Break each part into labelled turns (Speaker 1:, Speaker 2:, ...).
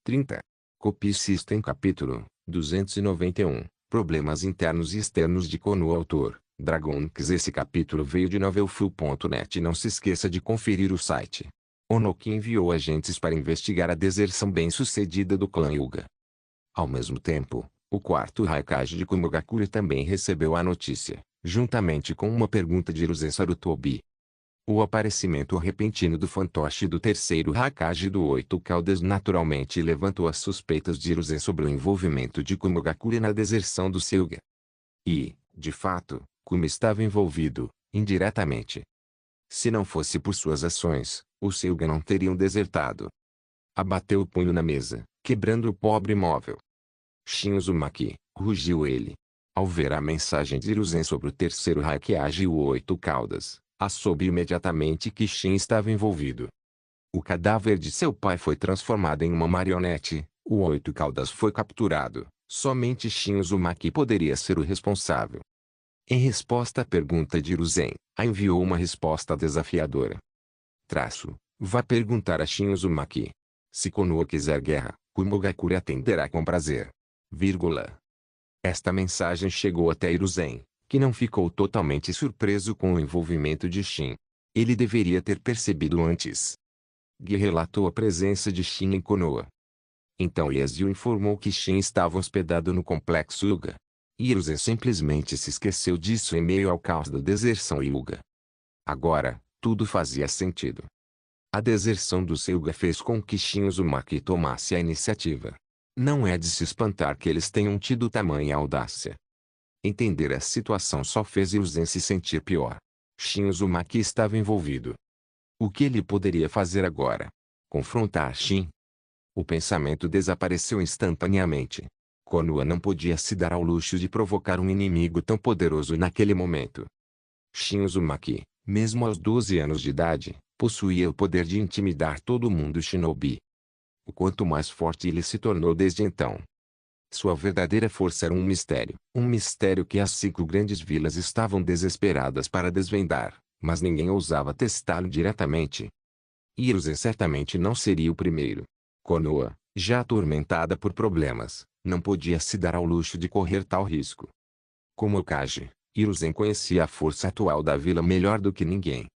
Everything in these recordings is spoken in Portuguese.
Speaker 1: 30. Copy System Capítulo 291. Problemas internos e externos de Konoha. Autor Dragonix. Esse capítulo veio de novelfull.net. Não se esqueça de conferir o site. Onoki enviou agentes para investigar a deserção bem-sucedida do clã Hyuga. Ao mesmo tempo, o quarto Raikage de Kumogakure também recebeu a notícia, juntamente com uma pergunta de Hiruzen Sarutobi. O aparecimento repentino do fantoche do terceiro Raikage do Oito Caudas naturalmente levantou as suspeitas de Hiruzen sobre o envolvimento de Kumogakure na deserção do Hyuga. E, de fato, Kuma estava envolvido, indiretamente. Se não fosse por suas ações, os Hyuga não teriam desertado. Abateu o punho na mesa, quebrando o pobre móvel. Shin Uzumaki, rugiu ele. Ao ver a mensagem de Hiruzen sobre o terceiro Raikage e o Oito Caudas, soube imediatamente que Shin estava envolvido. O cadáver de seu pai foi transformado em uma marionete, o Oito Caudas foi capturado, somente Shin Uzumaki poderia ser o responsável. Em resposta à pergunta de Hiruzen, enviou uma resposta desafiadora. Vá perguntar a Shin Uzumaki. Se Konoha quiser guerra, Kumogakure atenderá com prazer. Esta mensagem chegou até Hiruzen, que não ficou totalmente surpreso com o envolvimento de Shin. Ele deveria ter percebido antes. Gi relatou a presença de Shin em Konoha. Então Yasuo informou que Shin estava hospedado no complexo Hyuga. Hiruzen simplesmente se esqueceu disso em meio ao caos da deserção Hyuga. Agora, tudo fazia sentido. A deserção do Hyuga fez com que Shin Uzumaki tomasse a iniciativa. Não é de se espantar que eles tenham tido tamanha audácia. Entender a situação só fez Hiruzen se sentir pior. Shin Uzumaki estava envolvido. O que ele poderia fazer agora? Confrontar Shin? O pensamento desapareceu instantaneamente. Konoha não podia se dar ao luxo de provocar um inimigo tão poderoso naquele momento. Shin Uzumaki, mesmo aos 12 anos de idade, possuía o poder de intimidar todo mundo shinobi. O quanto mais forte ele se tornou desde então. Sua verdadeira força era um mistério que as 5 grandes vilas estavam desesperadas para desvendar, mas ninguém ousava testá-lo diretamente. Hiruzen certamente não seria o primeiro. Konoha, já atormentada por problemas, não podia se dar ao luxo de correr tal risco. Como Hokage, Hiruzen conhecia a força atual da vila melhor do que ninguém.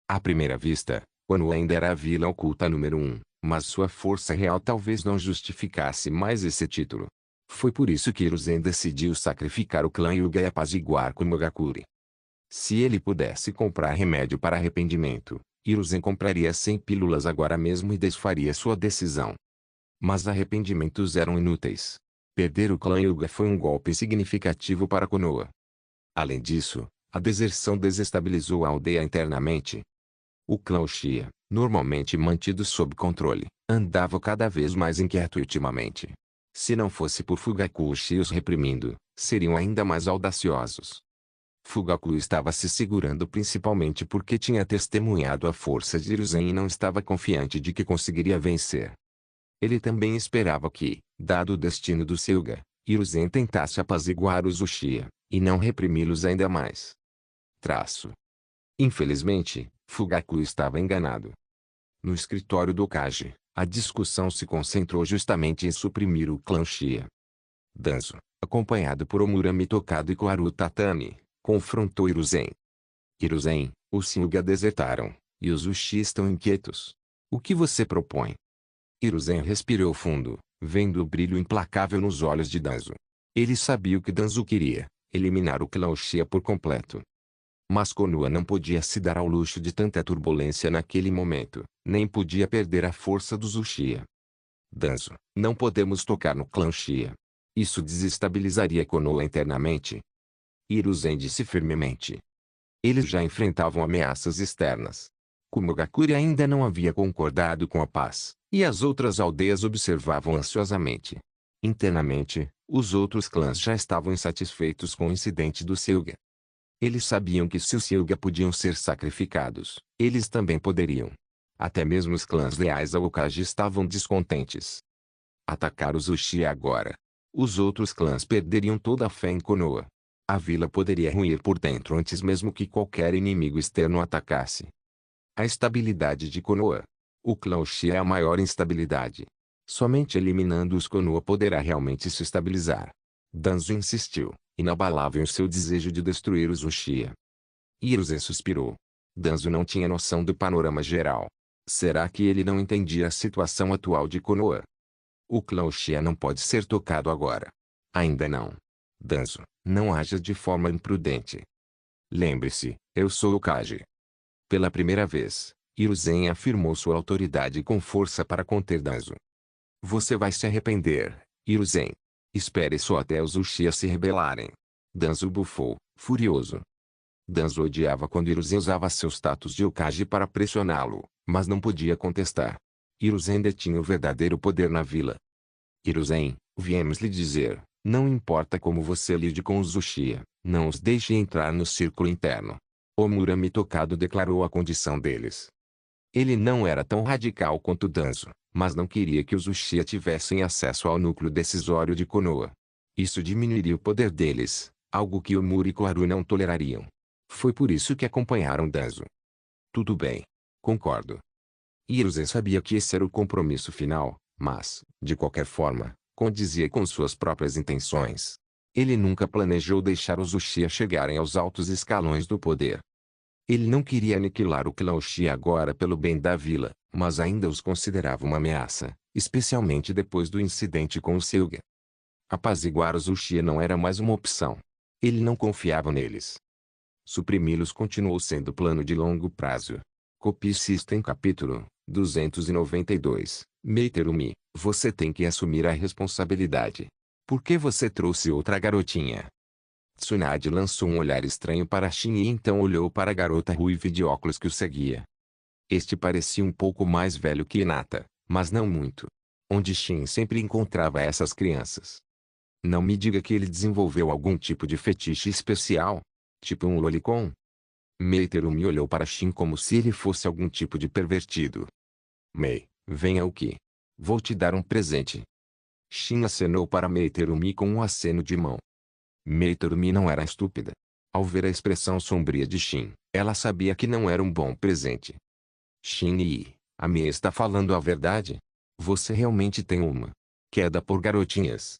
Speaker 1: À primeira vista, Konoha ainda era a vila oculta número 1, mas sua força real talvez não justificasse mais esse título. Foi por isso que Hiruzen decidiu sacrificar o clã Hyuga e apaziguar Kumogakure. Se ele pudesse comprar remédio para arrependimento, Hiruzen compraria 100 pílulas agora mesmo e desfaria sua decisão. Mas arrependimentos eram inúteis. Perder o clã Hyuga foi um golpe significativo para Konoha. Além disso, a deserção desestabilizou a aldeia internamente. O clã Uchiha, normalmente mantido sob controle, andava cada vez mais inquieto ultimamente. Se não fosse por Fugaku Uchiha os reprimindo, seriam ainda mais audaciosos. Fugaku estava se segurando principalmente porque tinha testemunhado a força de Hiruzen e não estava confiante de que conseguiria vencer. Ele também esperava que, dado o destino do Hyuga, Hiruzen tentasse apaziguar os Uchiha, e não reprimi-los ainda mais. Infelizmente, Fugaku estava enganado. No escritório do Hokage, a discussão se concentrou justamente em suprimir o clã Uchiha. Danzo, acompanhado por Omurami Tokado e Koharu Tatami, confrontou Hiruzen. Hiruzen, os Hyuga desertaram, e os Uchiha estão inquietos. O que você propõe? Hiruzen respirou fundo, vendo o brilho implacável nos olhos de Danzo. Ele sabia o que Danzo queria, eliminar o clã Uchiha por completo. Mas Konoha não podia se dar ao luxo de tanta turbulência naquele momento, nem podia perder a força dos Uchiha. Danzo, não podemos tocar no clã Uchiha. Isso desestabilizaria Konoha internamente. Hiruzen disse firmemente. Eles já enfrentavam ameaças externas. Kumogakure ainda não havia concordado com a paz, e as outras aldeias observavam ansiosamente. Internamente, os outros clãs já estavam insatisfeitos com o incidente do Hyuga. Eles sabiam que se os Hyuga podiam ser sacrificados, eles também poderiam. Até mesmo os clãs leais ao Hokage estavam descontentes. Atacar os Uchiha agora. Os outros clãs perderiam toda a fé em Konoha. A vila poderia ruir por dentro antes mesmo que qualquer inimigo externo atacasse. A estabilidade de Konoha. O clã Uchiha é a maior instabilidade. Somente eliminando-os Konoha poderá realmente se estabilizar. Danzo insistiu, inabalável em seu desejo de destruir os Uchiha. Hiruzen suspirou. Danzo não tinha noção do panorama geral. Será que ele não entendia a situação atual de Konoha? O clã Uchiha não pode ser tocado agora. Ainda não. Danzo, não haja de forma imprudente. Lembre-se, eu sou o Kage. Pela primeira vez, Hiruzen afirmou sua autoridade com força para conter Danzo. Você vai se arrepender, Hiruzen. Espere só até os Uchiha se rebelarem. Danzo bufou, furioso. Danzo odiava quando Hiruzen usava seu status de Hokage para pressioná-lo, mas não podia contestar. Hiruzen detinha o verdadeiro poder na vila. Hiruzen, viemos lhe dizer, não importa como você lide com os Uchiha, não os deixe entrar no círculo interno. Omurami Tokado declarou a condição deles. Ele não era tão radical quanto Danzo, mas não queria que os Uchiha tivessem acesso ao núcleo decisório de Konoha. Isso diminuiria o poder deles, algo que Omura e Koharu não tolerariam. Foi por isso que acompanharam Danzo. Tudo bem. Concordo. Hiruzen sabia que esse era o compromisso final, mas, de qualquer forma, condizia com suas próprias intenções. Ele nunca planejou deixar os Uchiha chegarem aos altos escalões do poder. Ele não queria aniquilar o clã Uchiha agora pelo bem da vila, mas ainda os considerava uma ameaça, especialmente depois do incidente com o Silga. Apaziguar os Uchiha não era mais uma opção. Ele não confiava neles. Suprimi-los continuou sendo plano de longo prazo. Copy System Capítulo 292. Meiterumi, você tem que assumir a responsabilidade. Por que você trouxe outra garotinha? Tsunade lançou um olhar estranho para Shin e então olhou para a garota ruiva de óculos que o seguia. Este parecia um pouco mais velho que Hinata, mas não muito. Onde Shin sempre encontrava essas crianças. Não me diga que ele desenvolveu algum tipo de fetiche especial? Tipo um lolicon? Meiterumi olhou para Shin como se ele fosse algum tipo de pervertido. Mei, venha aqui. Vou te dar um presente. Shin acenou para Meiterumi com um aceno de mão. Meiterumi não era estúpida. Ao ver a expressão sombria de Shin, ela sabia que não era um bom presente. Shin, a Mei está falando a verdade? Você realmente tem uma queda por garotinhas?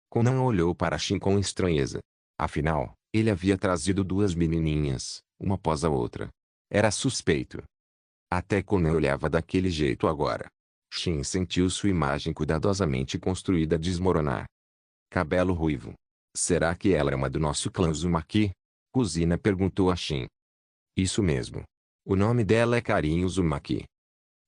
Speaker 1: Konan olhou para Shin com estranheza. Afinal, ele havia trazido duas menininhas, uma após a outra. Era suspeito. Até Konan olhava daquele jeito agora. Shin sentiu sua imagem cuidadosamente construída desmoronar. Cabelo ruivo. Será que ela é uma do nosso clã Uzumaki? Kuzina perguntou a Shin. Isso mesmo. O nome dela é Karin Uzumaki.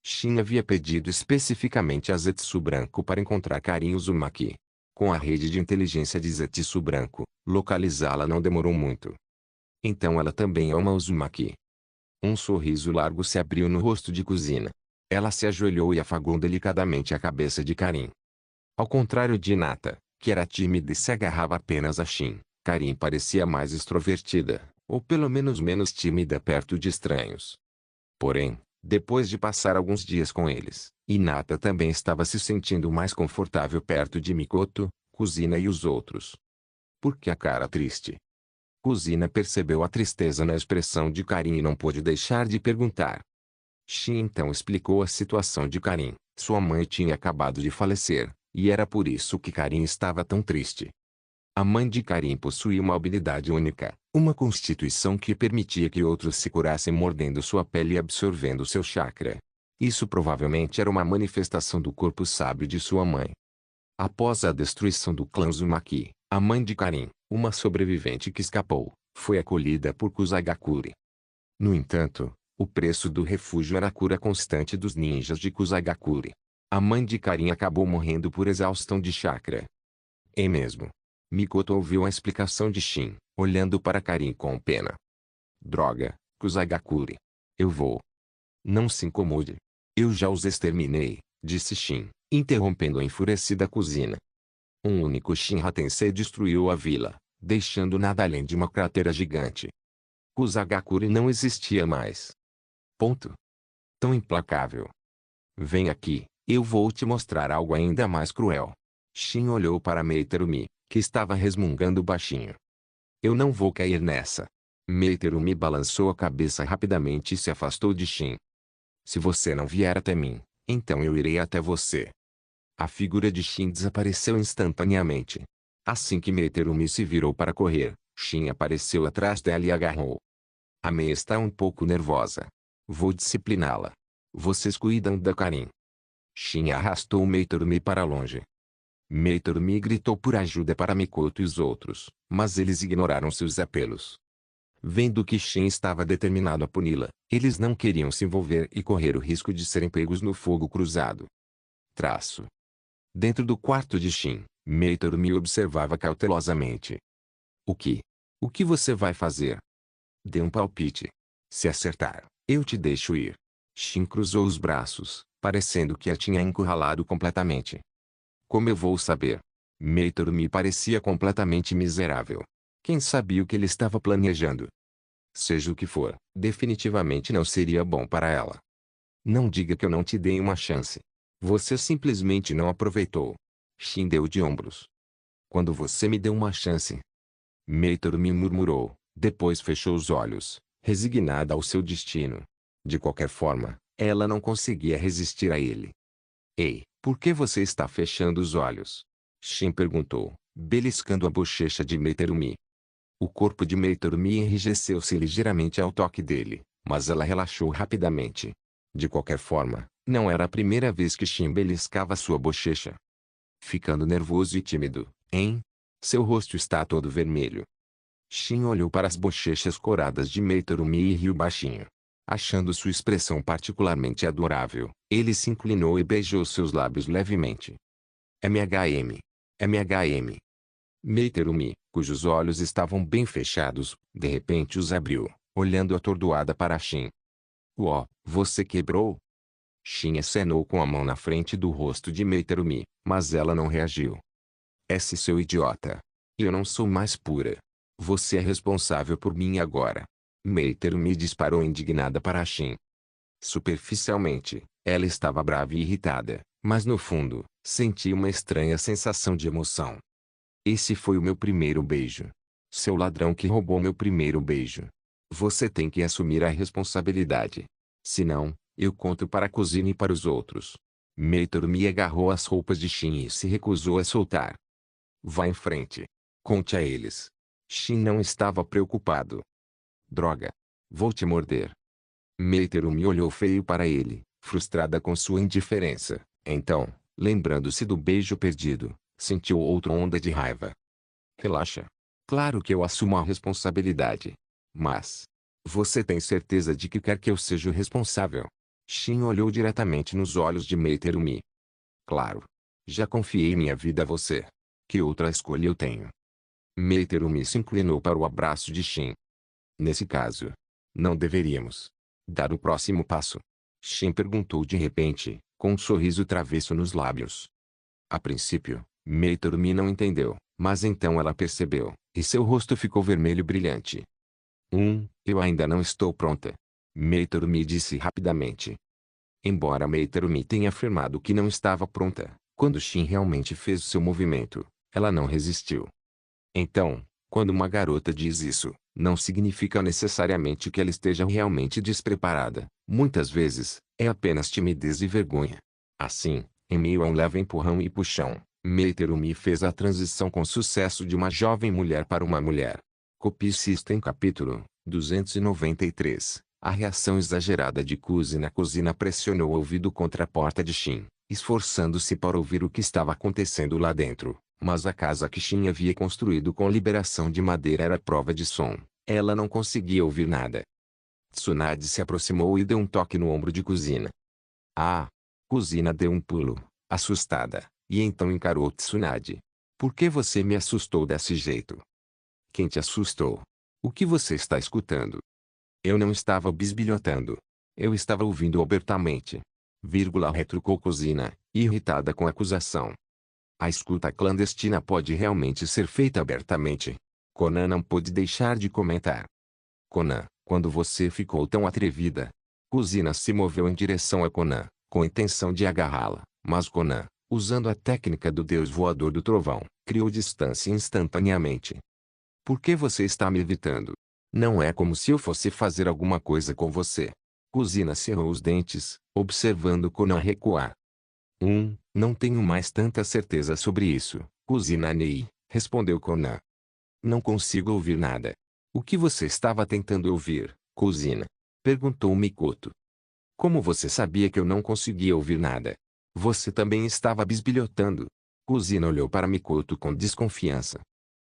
Speaker 1: Shin havia pedido especificamente a Zetsu Branco para encontrar Karin Uzumaki. Com a rede de inteligência de Zetsu Branco, localizá-la não demorou muito. Então ela também é uma Uzumaki. Um sorriso largo se abriu no rosto de Kuzina. Ela se ajoelhou e afagou delicadamente a cabeça de Karin. Ao contrário de Hinata, que era tímida e se agarrava apenas a Shin, Karin parecia mais extrovertida, ou pelo menos menos tímida perto de estranhos. Porém, depois de passar alguns dias com eles, Hinata também estava se sentindo mais confortável perto de Mikoto, Kuzina e os outros. Por que a cara triste? Kuzina percebeu a tristeza na expressão de Karin e não pôde deixar de perguntar. Shin então explicou a situação de Karin. Sua mãe tinha acabado de falecer, e era por isso que Karin estava tão triste. A mãe de Karin possuía uma habilidade única, uma constituição que permitia que outros se curassem mordendo sua pele e absorvendo seu chakra. Isso provavelmente era uma manifestação do corpo sábio de sua mãe. Após a destruição do clã Uzumaki, a mãe de Karin, uma sobrevivente que escapou, foi acolhida por Kusagakure. No entanto, o preço do refúgio era a cura constante dos ninjas de Kusagakure. A mãe de Karin acabou morrendo por exaustão de chakra. É mesmo. Mikoto ouviu a explicação de Shin, olhando para Karin com pena. Droga, Kusagakure. Eu vou. Não se incomode. Eu já os exterminei, disse Shin, interrompendo a enfurecida Kuzina. Um único Shinra Tensei destruiu a vila, deixando nada além de uma cratera gigante. Kusagakure não existia mais. Ponto. Tão implacável. Vem aqui, eu vou te mostrar algo ainda mais cruel. Shin olhou para Meiterumi, que estava resmungando baixinho. Eu não vou cair nessa. Meiterumi balançou a cabeça rapidamente e se afastou de Shin. Se você não vier até mim, então eu irei até você. A figura de Shin desapareceu instantaneamente. Assim que Meiterumi se virou para correr, Shin apareceu atrás dela e agarrou. A Mei está um pouco nervosa. Vou discipliná-la. Vocês cuidam da Karin. Shin arrastou Meiterumi para longe. Meiterumi gritou por ajuda para Mikoto e os outros, mas eles ignoraram seus apelos. Vendo que Shin estava determinado a puni-la, eles não queriam se envolver e correr o risco de serem pegos no fogo cruzado. Dentro do quarto de Shin, Meiterumi observava cautelosamente. O que? O que você vai fazer? Dê um palpite. Se acertar, eu te deixo ir. Shin cruzou os braços, parecendo que a tinha encurralado completamente. Como eu vou saber? Meiterumi parecia completamente miserável. Quem sabia o que ele estava planejando? Seja o que for, definitivamente não seria bom para ela. Não diga que eu não te dei uma chance. Você simplesmente não aproveitou. Shin deu de ombros. Quando você me deu uma chance? Meiterumi murmurou, depois fechou os olhos, resignada ao seu destino. De qualquer forma, ela não conseguia resistir a ele. Ei, por que você está fechando os olhos? Shin perguntou, beliscando a bochecha de Meiterumi. O corpo de Meiterumi enrijeceu-se ligeiramente ao toque dele, mas ela relaxou rapidamente. De qualquer forma, não era a primeira vez que Shin beliscava sua bochecha. Ficando nervoso e tímido, hein? Seu rosto está todo vermelho. Shin olhou para as bochechas coradas de Meiterumi e riu baixinho. Achando sua expressão particularmente adorável, ele se inclinou e beijou seus lábios levemente. MHM. MHM. Meiterumi, cujos olhos estavam bem fechados, de repente os abriu, olhando atordoada para Shin. Uó, você quebrou? Shin acenou com a mão na frente do rosto de Meiterumi, mas ela não reagiu. Esse seu idiota. Eu não sou mais pura. Você é responsável por mim agora. Meiterumi disparou indignada para Shin. Superficialmente, ela estava brava e irritada, mas no fundo, sentia uma estranha sensação de emoção. Esse foi o meu primeiro beijo. Seu ladrão que roubou meu primeiro beijo. Você tem que assumir a responsabilidade. Senão, eu conto para a cozinha e para os outros. Meiterumi agarrou as roupas de Shin e se recusou a soltar. Vá em frente. Conte a eles. Shin não estava preocupado. Droga. Vou te morder. Meiterumi olhou feio para ele, frustrada com sua indiferença. Então, lembrando-se do beijo perdido, sentiu outra onda de raiva. Relaxa. Claro que eu assumo a responsabilidade. Mas, você tem certeza de que quer que eu seja o responsável? Shin olhou diretamente nos olhos de Meiterumi. Claro. Já confiei minha vida a você. Que outra escolha eu tenho? Meiterumi se inclinou para o abraço de Shin. Nesse caso, não deveríamos dar o próximo passo? Shin perguntou de repente, com um sorriso travesso nos lábios. A princípio, Meiterumi não entendeu, mas então ela percebeu, e seu rosto ficou vermelho brilhante. Eu ainda não estou pronta. Meiterumi disse rapidamente. Embora Meiterumi tenha afirmado que não estava pronta, quando Shin realmente fez seu movimento, ela não resistiu. Então, quando uma garota diz isso, não significa necessariamente que ela esteja realmente despreparada. Muitas vezes, é apenas timidez e vergonha. Assim, em meio a um leve empurrão e puxão, Meiterumi fez a transição com sucesso de uma jovem mulher para uma mulher. Copie System capítulo 293. A reação exagerada de Kuzina. Kuzina pressionou o ouvido contra a porta de Shin, esforçando-se para ouvir o que estava acontecendo lá dentro. Mas a casa que Shin havia construído com liberação de madeira era prova de som. Ela não conseguia ouvir nada. Tsunade se aproximou e deu um toque no ombro de Kuzina. Ah! Kuzina deu um pulo, assustada, e então encarou Tsunade. Por que você me assustou desse jeito? Quem te assustou? O que você está escutando? Eu não estava bisbilhotando. Eu estava ouvindo abertamente. Retrucou Kuzina, irritada com a acusação. A escuta clandestina pode realmente ser feita abertamente. Conan não pôde deixar de comentar. Conan, quando você ficou tão atrevida? Kuzina se moveu em direção a Conan, com a intenção de agarrá-la, mas Conan, usando a técnica do deus voador do trovão, criou distância instantaneamente. Por que você está me evitando? Não é como se eu fosse fazer alguma coisa com você. Kuzina cerrou os dentes, observando Conan recuar. Não tenho mais tanta certeza sobre isso, Kuzinane, respondeu Conan. Não consigo ouvir nada. O que você estava tentando ouvir, Kuzina? Perguntou Mikoto. Como você sabia que eu não conseguia ouvir nada? Você também estava bisbilhotando. Kuzina olhou para Mikoto com desconfiança.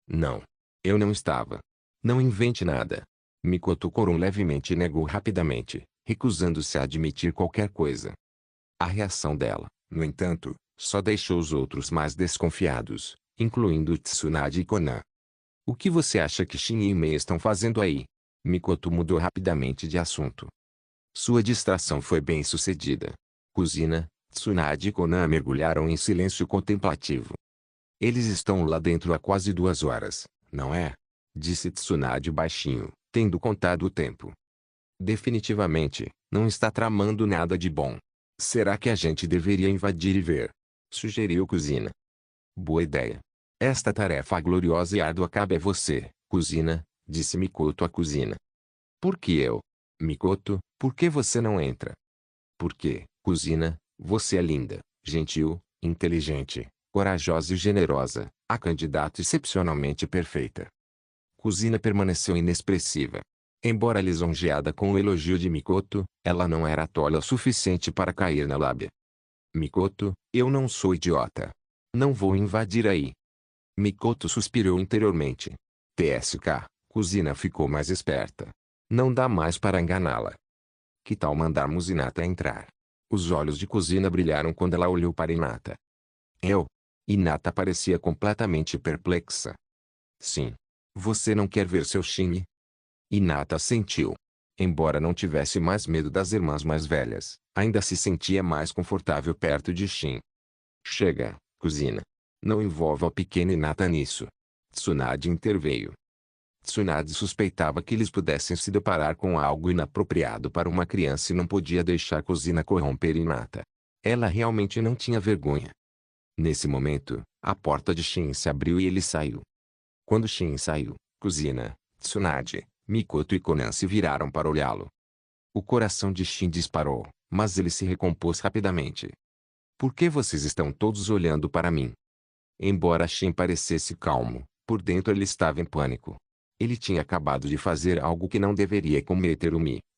Speaker 1: Não. Eu não estava. Não invente nada. Mikoto corou levemente e negou rapidamente, recusando-se a admitir qualquer coisa. A reação dela, no entanto, só deixou os outros mais desconfiados, incluindo Tsunade e Conan. O que você acha que Shin e Mei estão fazendo aí? Mikoto mudou rapidamente de assunto. Sua distração foi bem sucedida. Kuzina, Tsunade e Conan mergulharam em silêncio contemplativo. Eles estão lá dentro há quase 2 horas, não é? Disse Tsunade baixinho, tendo contado o tempo. Definitivamente, não está tramando nada de bom. Será que a gente deveria invadir e ver? Sugeriu Kuzina. Boa ideia. Esta tarefa gloriosa e árdua cabe a você, Kuzina, disse Mikoto a Kuzina. Por que eu? Mikoto, por que você não entra? Porque, Kuzina, você é linda, gentil, inteligente, corajosa e generosa, a candidata excepcionalmente perfeita. Kuzina permaneceu inexpressiva. Embora lisonjeada com o elogio de Mikoto, ela não era tola o suficiente para cair na lábia. Mikoto, eu não sou idiota. Não vou invadir aí. Mikoto suspirou interiormente. TSK, Kuzina ficou mais esperta. Não dá mais para enganá-la. Que tal mandarmos Hinata entrar? Os olhos de Kuzina brilharam quando ela olhou para Hinata. Eu? Hinata parecia completamente perplexa. Sim. Você não quer ver seu Shin? Hinata assentiu. Embora não tivesse mais medo das irmãs mais velhas, ainda se sentia mais confortável perto de Shin. Chega, Kuzina. Não envolva a pequena Hinata nisso. Tsunade interveio. Tsunade suspeitava que eles pudessem se deparar com algo inapropriado para uma criança e não podia deixar Kuzina corromper Hinata. Ela realmente não tinha vergonha. Nesse momento, a porta de Shin se abriu e ele saiu. Quando Shin saiu, Kuzina, Tsunade, Mikoto e Conan se viraram para olhá-lo. O coração de Shin disparou, mas ele se recompôs rapidamente. Por que vocês estão todos olhando para mim? Embora Shin parecesse calmo, por dentro ele estava em pânico. Ele tinha acabado de fazer algo que não deveria cometer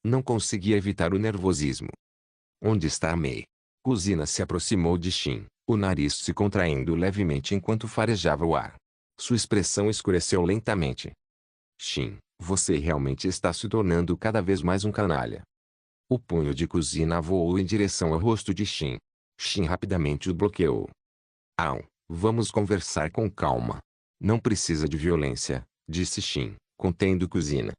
Speaker 1: não conseguia evitar o nervosismo. Onde está a Mei? Kuzina se aproximou de Shin, o nariz se contraindo levemente enquanto farejava o ar. Sua expressão escureceu lentamente. Shin, você realmente está se tornando cada vez mais um canalha. O punho de Kuzina voou em direção ao rosto de Shin. Shin rapidamente o bloqueou. Vamos conversar com calma. Não precisa de violência, disse Shin, contendo Kuzina.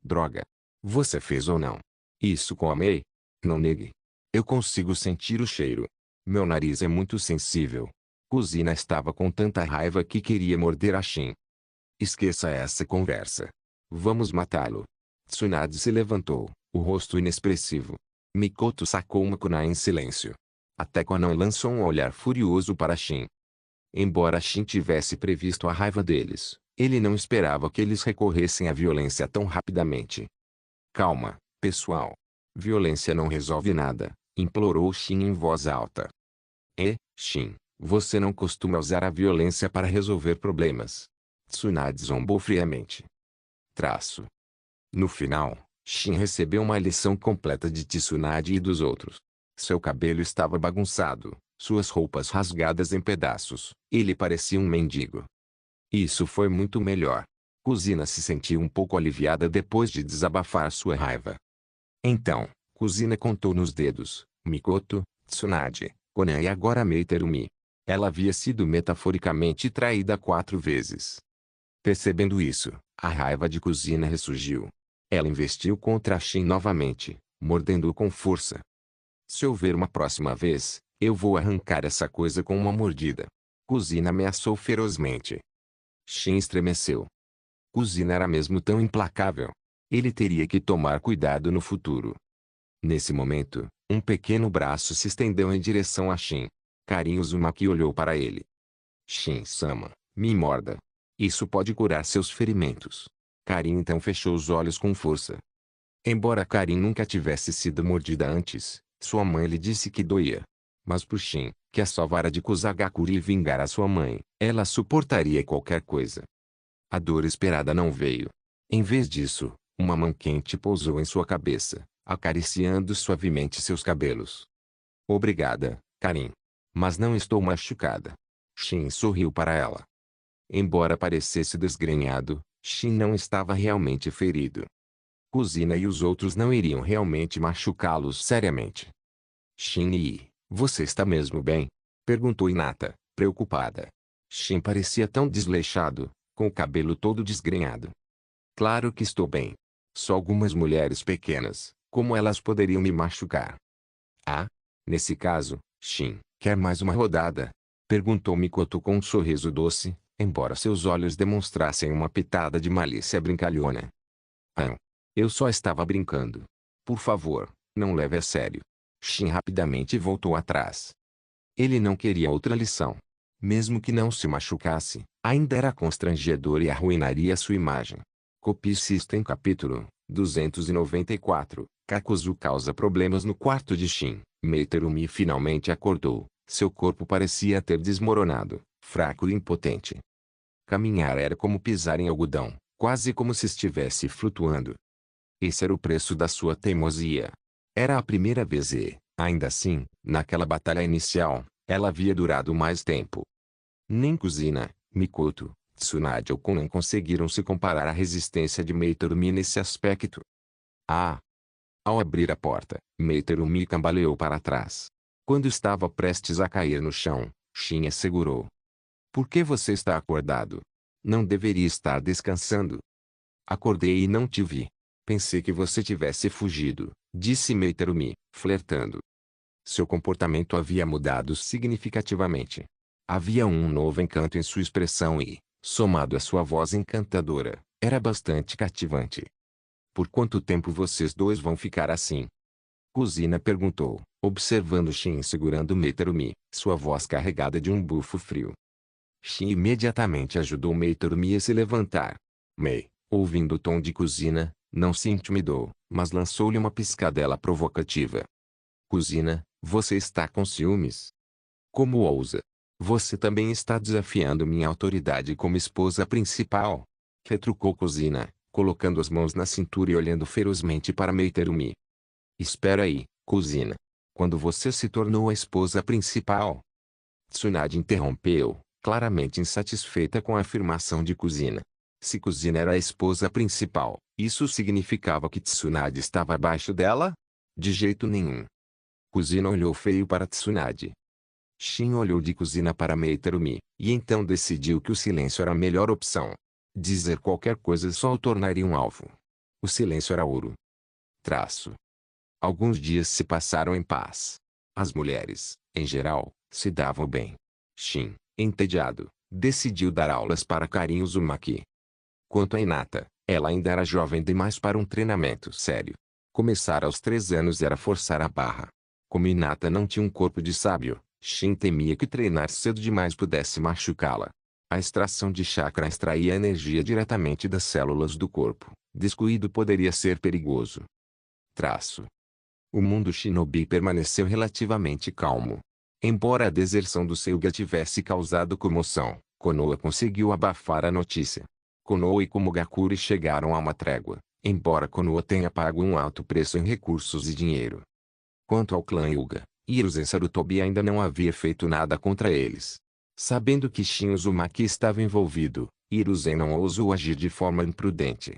Speaker 1: Droga. Você fez ou não? Isso com a Mei? Não negue. Eu consigo sentir o cheiro. Meu nariz é muito sensível. Kuzina estava com tanta raiva que queria morder a Shin. Esqueça essa conversa. Vamos matá-lo. Tsunade se levantou, o rosto inexpressivo. Mikoto sacou uma kunai em silêncio. Até Conan lançou um olhar furioso para Shin. Embora Shin tivesse previsto a raiva deles, ele não esperava que eles recorressem à violência tão rapidamente. Calma, pessoal. Violência não resolve nada, implorou Shin em voz alta. Shin, você não costuma usar a violência para resolver problemas. Tsunade zombou friamente. No final, Shin recebeu uma lição completa de Tsunade e dos outros. Seu cabelo estava bagunçado, suas roupas rasgadas em pedaços, ele parecia um mendigo. Isso foi muito melhor. Kuzina se sentiu um pouco aliviada depois de desabafar sua raiva. Então, Kuzina contou nos dedos, Mikoto, Tsunade, Conan e agora Mei Terumi. Ela havia sido metaforicamente traída 4 vezes. Percebendo isso, a raiva de Kuzina ressurgiu. Ela investiu contra Shin novamente, mordendo-o com força. Se houver uma próxima vez, eu vou arrancar essa coisa com uma mordida. Kuzina ameaçou ferozmente. Shin estremeceu. Kuzina era mesmo tão implacável. Ele teria que tomar cuidado no futuro. Nesse momento, um pequeno braço se estendeu em direção a Shin. Karin Uzumaki olhou para ele. Shin-sama, me morda. Isso pode curar seus ferimentos. Karin então fechou os olhos com força. Embora Karin nunca tivesse sido mordida antes, sua mãe lhe disse que doía. Mas por Shin, que a sua vara de Kusagakure vingara sua mãe, ela suportaria qualquer coisa. A dor esperada não veio. Em vez disso, uma mão quente pousou em sua cabeça, acariciando suavemente seus cabelos. Obrigada, Karin. Mas não estou machucada. Shin sorriu para ela. Embora parecesse desgrenhado, Shin não estava realmente ferido. Kusina e os outros não iriam realmente machucá-los seriamente. Shin, você está mesmo bem? Perguntou Hinata, preocupada. Shin parecia tão desleixado, com o cabelo todo desgrenhado. Claro que estou bem. Só algumas mulheres pequenas, como elas poderiam me machucar? Ah? Nesse caso, Shin, quer mais uma rodada? Perguntou Mikoto com um sorriso doce, embora seus olhos demonstrassem uma pitada de malícia brincalhona. Ah, eu só estava brincando. Por favor, não leve a sério. Shin rapidamente voltou atrás. Ele não queria outra lição. Mesmo que não se machucasse, ainda era constrangedor e arruinaria sua imagem. Copie System capítulo 294. Kakuzu causa problemas no quarto de Shin. Meiterumi finalmente acordou. Seu corpo parecia ter desmoronado, fraco e impotente. Caminhar era como pisar em algodão, quase como se estivesse flutuando. Esse era o preço da sua teimosia. Era a primeira vez e, ainda assim, naquela batalha inicial, ela havia durado mais tempo. Nem Kusina, Mikoto, Tsunade ou Konan conseguiram se comparar à resistência de Meiterumi nesse aspecto. Ah! Ao abrir a porta, Meiterumi cambaleou para trás. Quando estava prestes a cair no chão, Shin a segurou. Por que você está acordado? Não deveria estar descansando. Acordei e não te vi. Pensei que você tivesse fugido, disse Meiterumi, flertando. Seu comportamento havia mudado significativamente. Havia um novo encanto em sua expressão e, somado à sua voz encantadora, era bastante cativante. Por quanto tempo vocês dois vão ficar assim? Kusina perguntou, observando Shin segurando Meiterumi, sua voz carregada de um bufo frio. Shin imediatamente ajudou Meiterumi a se levantar. Mei, ouvindo o tom de Kusina, não se intimidou, mas lançou-lhe uma piscadela provocativa. Kusina, você está com ciúmes? Como ousa? Você também está desafiando minha autoridade como esposa principal? Retrucou Kusina, colocando as mãos na cintura e olhando ferozmente para Meiterumi. Espera aí, Kusina. Quando você se tornou a esposa principal? Tsunade interrompeu, claramente insatisfeita com a afirmação de Kusina. Se Kusina era a esposa principal, isso significava que Tsunade estava abaixo dela? De jeito nenhum. Kusina olhou feio para Tsunade. Shin olhou de Kusina para Meiterumi, e então decidiu que o silêncio era a melhor opção. Dizer qualquer coisa só o tornaria um alvo. O silêncio era ouro. Traço. Alguns dias se passaram em paz. As mulheres, em geral, se davam bem. Shin, entediado, decidiu dar aulas para Karin Uzumaki. Quanto a Hinata, ela ainda era jovem demais para um treinamento sério. Começar aos 3 anos era forçar a barra. Como Hinata não tinha um corpo de sábio, Shin temia que treinar cedo demais pudesse machucá-la. A extração de chakra extraía energia diretamente das células do corpo. Descuido poderia ser perigoso. Traço. O mundo shinobi permaneceu relativamente calmo. Embora a deserção do Seiga tivesse causado comoção, Konoha conseguiu abafar a notícia. Konoha e Komogakure chegaram a uma trégua, embora Konoha tenha pago um alto preço em recursos e dinheiro. Quanto ao clã Hyuga, Hiruzen Sarutobi ainda não havia feito nada contra eles. Sabendo que Shin Uzumaki estava envolvido, Hiruzen não ousou agir de forma imprudente.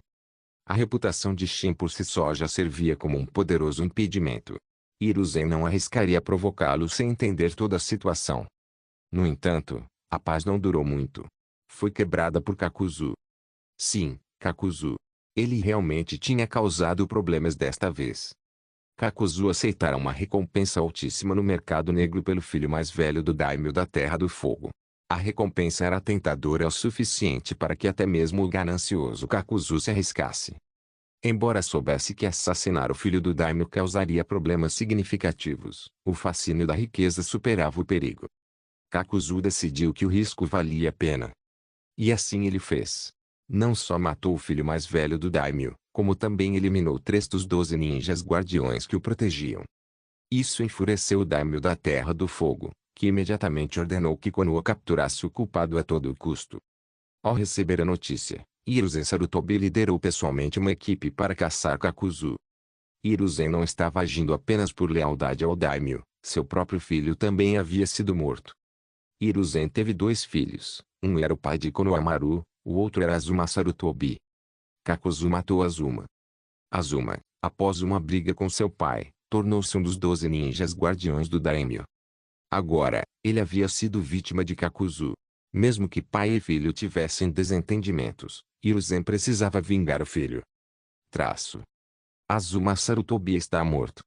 Speaker 1: A reputação de Shin por si só já servia como um poderoso impedimento. Hiruzen não arriscaria provocá-lo sem entender toda a situação. No entanto, a paz não durou muito. Foi quebrada por Kakuzu. Sim, Kakuzu. Ele realmente tinha causado problemas desta vez. Kakuzu aceitara uma recompensa altíssima no mercado negro pelo filho mais velho do daimyo da Terra do Fogo. A recompensa era tentadora o suficiente para que até mesmo o ganancioso Kakuzu se arriscasse. Embora soubesse que assassinar o filho do daimyo causaria problemas significativos, o fascínio da riqueza superava o perigo. Kakuzu decidiu que o risco valia a pena. E assim ele fez. Não só matou o filho mais velho do daimyo, como também eliminou 3 dos 12 ninjas guardiões que o protegiam. Isso enfureceu o daimyo da Terra do Fogo, que imediatamente ordenou que Konoha capturasse o culpado a todo custo. Ao receber a notícia, Hiruzen Sarutobi liderou pessoalmente uma equipe para caçar Kakuzu. Hiruzen não estava agindo apenas por lealdade ao daimyo, seu próprio filho também havia sido morto. Hiruzen teve 2 filhos, um era o pai de Konohamaru, o outro era Azuma Sarutobi. Kakuzu matou Azuma. Azuma, após uma briga com seu pai, tornou-se um dos 12 ninjas guardiões do daimyo. Agora, ele havia sido vítima de Kakuzu. Mesmo que pai e filho tivessem desentendimentos, Hiruzen precisava vingar o filho. Azuma Sarutobi está morto.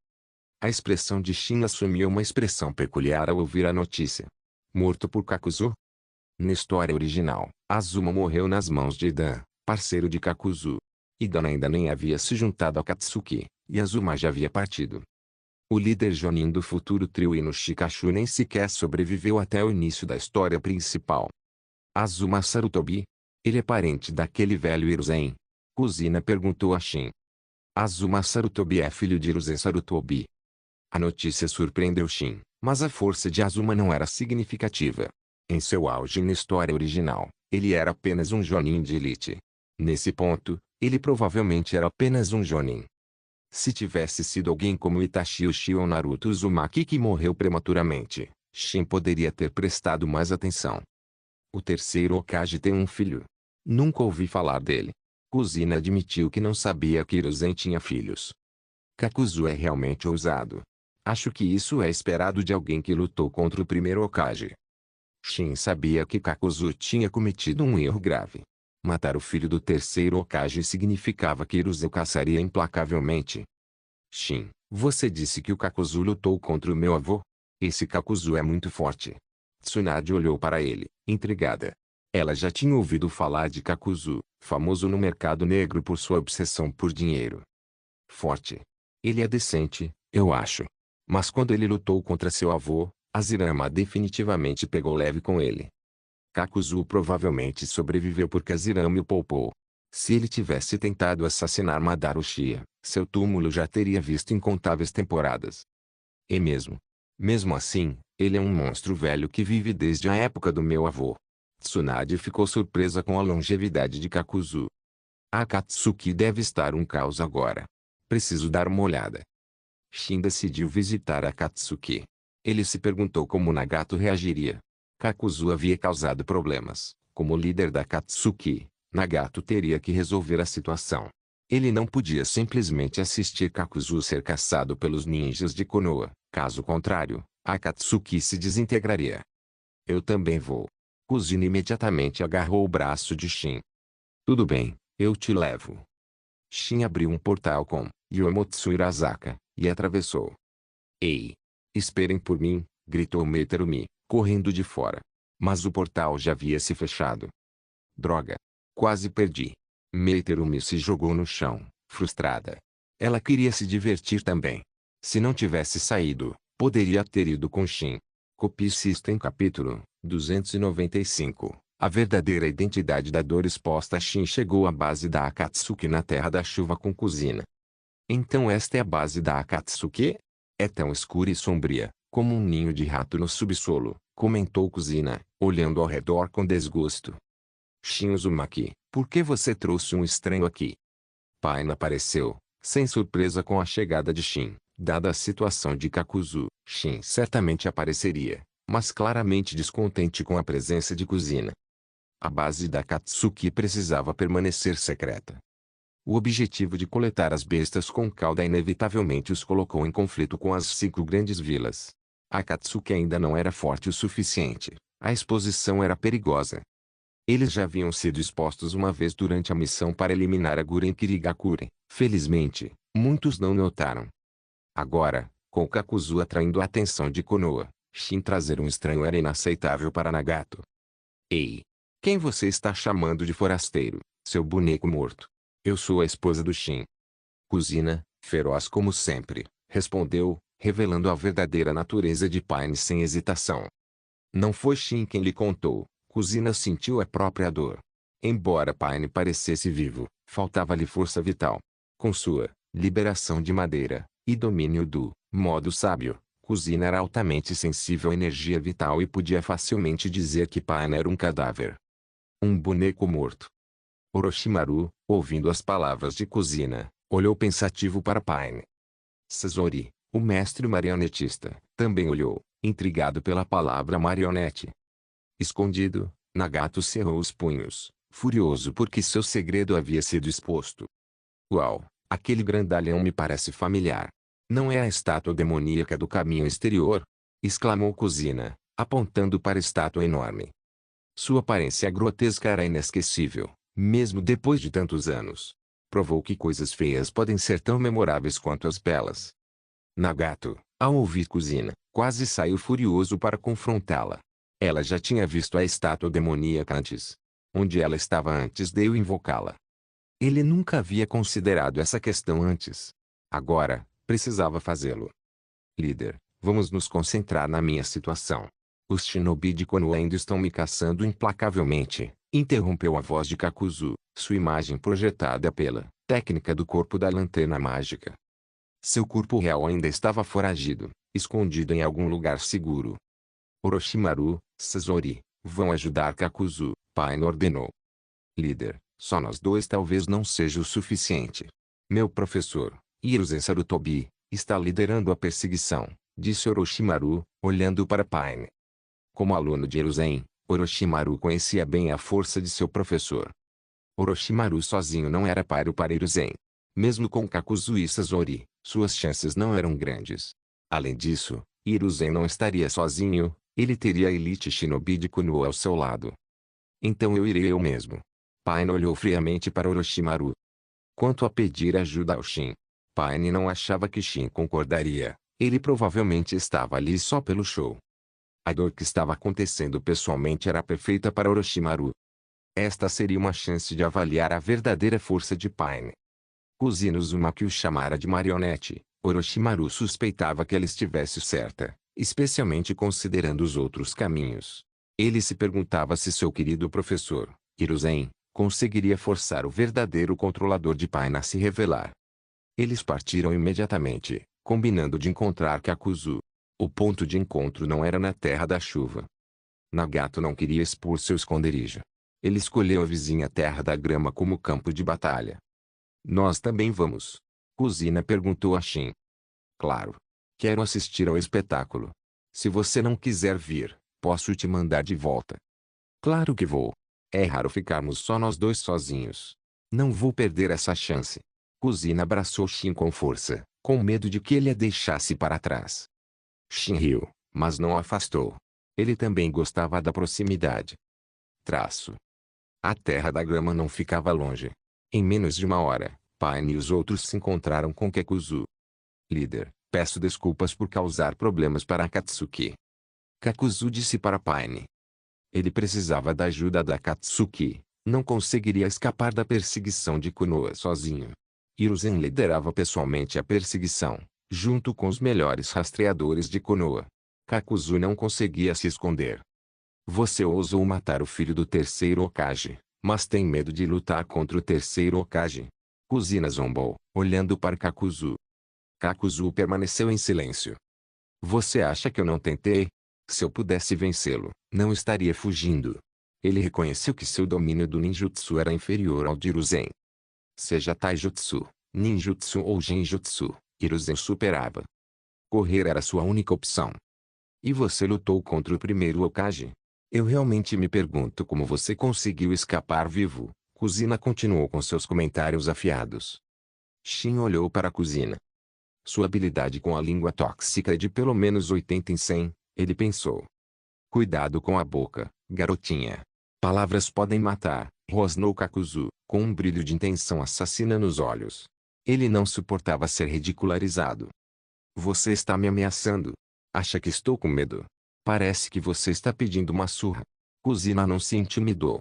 Speaker 1: A expressão de Shin assumiu uma expressão peculiar ao ouvir a notícia. Morto por Kakuzu? Na história original, Azuma morreu nas mãos de Idan, parceiro de Kakuzu. Idan ainda nem havia se juntado a Katsuki, e Azuma já havia partido. O líder Jonin do futuro trio Inoshikashu nem sequer sobreviveu até o início da história principal. Azuma Sarutobi? Ele é parente daquele velho Hiruzen? Kuzina perguntou a Shin. Azuma Sarutobi é filho de Hiruzen Sarutobi. A notícia surpreendeu Shin, mas a força de Azuma não era significativa. Em seu auge na história original, ele era apenas um Jonin de elite. Nesse ponto, ele provavelmente era apenas um Jonin. Se tivesse sido alguém como Itachi Uchiha ou Naruto Uzumaki que morreu prematuramente, Shin poderia ter prestado mais atenção. O terceiro Hokage tem um filho. Nunca ouvi falar dele. Kuzina admitiu que não sabia que Hiruzen tinha filhos. Kakuzu é realmente ousado. Acho que isso é esperado de alguém que lutou contra o primeiro Hokage. Shin sabia que Kakuzu tinha cometido um erro grave. Matar o filho do terceiro Hokage significava que Hiruzen o caçaria implacavelmente. Shin, você disse que o Kakuzu lutou contra o meu avô? Esse Kakuzu é muito forte. Tsunade olhou para ele, intrigada. Ela já tinha ouvido falar de Kakuzu, famoso no mercado negro por sua obsessão por dinheiro. Forte. Ele é decente, eu acho. Mas quando ele lutou contra seu avô, Hashirama definitivamente pegou leve com ele. Kakuzu provavelmente sobreviveu porque Hashirama o poupou. Se ele tivesse tentado assassinar Madara Uchiha, seu túmulo já teria visto incontáveis temporadas. E mesmo assim, ele é um monstro velho que vive desde a época do meu avô. Tsunade ficou surpresa com a longevidade de Kakuzu. A Akatsuki deve estar um caos agora. Preciso dar uma olhada. Shin decidiu visitar a Akatsuki. Ele se perguntou como Nagato reagiria. Kakuzu havia causado problemas. Como líder da Akatsuki, Nagato teria que resolver a situação. Ele não podia simplesmente assistir Kakuzu ser caçado pelos ninjas de Konoha. Caso contrário, a Akatsuki se desintegraria. Eu também vou. Kuzina imediatamente agarrou o braço de Shin. Tudo bem, eu te levo. Shin abriu um portal com Yomotsu Irazaka, e atravessou. Ei! Esperem por mim, gritou Meterumi, correndo de fora. Mas o portal já havia se fechado. Droga! Quase perdi. Meiterumi se jogou no chão, frustrada. Ela queria se divertir também. Se não tivesse saído, poderia ter ido com Shin. Copy System capítulo 295. A verdadeira identidade da dor exposta. Shin chegou à base da Akatsuki na Terra da Chuva com Kuzina. Então esta é a base da Akatsuki? É tão escura e sombria, como um ninho de rato no subsolo, comentou Kuzina, olhando ao redor com desgosto. Shin Uzumaki, por que você trouxe um estranho aqui? Pain apareceu, sem surpresa com a chegada de Shin. Dada a situação de Kakuzu, Shin certamente apareceria, mas claramente descontente com a presença de Kuzina. A base da Akatsuki precisava permanecer secreta. O objetivo de coletar as bestas com cauda inevitavelmente os colocou em conflito com as 5 grandes vilas. A Akatsuki ainda não era forte o suficiente, a exposição era perigosa. Eles já haviam sido expostos uma vez durante a missão para eliminar a Guren Kirigakure. Felizmente, muitos não notaram. Agora, com Kakuzu atraindo a atenção de Konoha, Shin trazer um estranho era inaceitável para Nagato. Ei! Quem você está chamando de forasteiro, seu boneco morto? Eu sou a esposa do Shin. Kuzina, feroz como sempre, respondeu, revelando a verdadeira natureza de Pain sem hesitação. Não foi Shin quem lhe contou, Kuzina sentiu a própria dor. Embora Pain parecesse vivo, faltava-lhe força vital. Com sua liberação de madeira e domínio do modo sábio, Kuzina era altamente sensível à energia vital e podia facilmente dizer que Pain era um cadáver. Um boneco morto. Orochimaru, ouvindo as palavras de Kuzina, olhou pensativo para Pain. Sasori, o mestre marionetista, também olhou, intrigado pela palavra marionete. Escondido, Nagato cerrou os punhos, furioso porque seu segredo havia sido exposto. Uau, aquele grandalhão me parece familiar. Não é a estátua demoníaca do caminho exterior? Exclamou Kuzina, apontando para a estátua enorme. Sua aparência grotesca era inesquecível, mesmo depois de tantos anos. Provou que coisas feias podem ser tão memoráveis quanto as belas. Nagato, ao ouvir Kuzina, quase saiu furioso para confrontá-la. Ela já tinha visto a estátua demoníaca antes. Onde ela estava antes de eu invocá-la. Ele nunca havia considerado essa questão antes. Agora, precisava fazê-lo. Líder, vamos nos concentrar na minha situação. Os shinobi de Konoha ainda estão me caçando implacavelmente, interrompeu a voz de Kakuzu, sua imagem projetada pela técnica do corpo da lanterna mágica. Seu corpo real ainda estava foragido, escondido em algum lugar seguro. Orochimaru, Sasori, vão ajudar Kakuzu, Pain ordenou. Líder, só nós dois talvez não seja o suficiente. Meu professor, Hiruzen Sarutobi, está liderando a perseguição, disse Orochimaru, olhando para Pain. Como aluno de Hiruzen, Orochimaru conhecia bem a força de seu professor. Orochimaru sozinho não era páreo para Hiruzen. Mesmo com Kakuzu e Sasori, suas chances não eram grandes. Além disso, Hiruzen não estaria sozinho, ele teria a elite shinobi de Konoha ao seu lado. Então eu irei eu mesmo. Pain olhou friamente para Orochimaru. Quanto a pedir ajuda ao Shin, Pain não achava que Shin concordaria, ele provavelmente estava ali só pelo show. A dor que estava acontecendo pessoalmente era perfeita para Orochimaru. Esta seria uma chance de avaliar a verdadeira força de Pain. Kuzina Uzumaki o chamara de marionete, Orochimaru suspeitava que ela estivesse certa, especialmente considerando os outros caminhos. Ele se perguntava se seu querido professor, Hiruzen, conseguiria forçar o verdadeiro controlador de Pain a se revelar. Eles partiram imediatamente, combinando de encontrar Kakuzu. O ponto de encontro não era na Terra da Chuva. Nagato não queria expor seu esconderijo. Ele escolheu a vizinha Terra da Grama como campo de batalha. Nós também vamos? Kuzina perguntou a Shin. Claro. Quero assistir ao espetáculo. Se você não quiser vir, posso te mandar de volta. Claro que vou. É raro ficarmos só nós dois sozinhos. Não vou perder essa chance. Kuzina abraçou Shin com força, com medo de que ele a deixasse para trás. Shin riu, mas não o afastou. Ele também gostava da proximidade. A Terra da Grama não ficava longe. Em menos de uma hora, Pain e os outros se encontraram com Kakuzu. Líder, peço desculpas por causar problemas para Akatsuki. Kakuzu disse para Pain. Ele precisava da ajuda da Akatsuki, não conseguiria escapar da perseguição de Konoha sozinho. Hiruzen liderava pessoalmente a perseguição, junto com os melhores rastreadores de Konoha. Kakuzu não conseguia se esconder. Você ousou matar o filho do terceiro Hokage, mas tem medo de lutar contra o terceiro Hokage. Kuzina zombou, olhando para Kakuzu. Kakuzu permaneceu em silêncio. Você acha que eu não tentei? Se eu pudesse vencê-lo, não estaria fugindo. Ele reconheceu que seu domínio do ninjutsu era inferior ao de Hiruzen. Seja taijutsu, ninjutsu ou genjutsu, Hiruzen superava. Correr era sua única opção. E você lutou contra o primeiro Hokage? Eu realmente me pergunto como você conseguiu escapar vivo. Kuzina continuou com seus comentários afiados. Shin olhou para Kuzina. Sua habilidade com a língua tóxica é de pelo menos 80 em 100, ele pensou. Cuidado com a boca, garotinha. Palavras podem matar, rosnou Kakuzu, com um brilho de intenção assassina nos olhos. Ele não suportava ser ridicularizado. Você está me ameaçando? Acha que estou com medo? Parece que você está pedindo uma surra. Kuzina não se intimidou.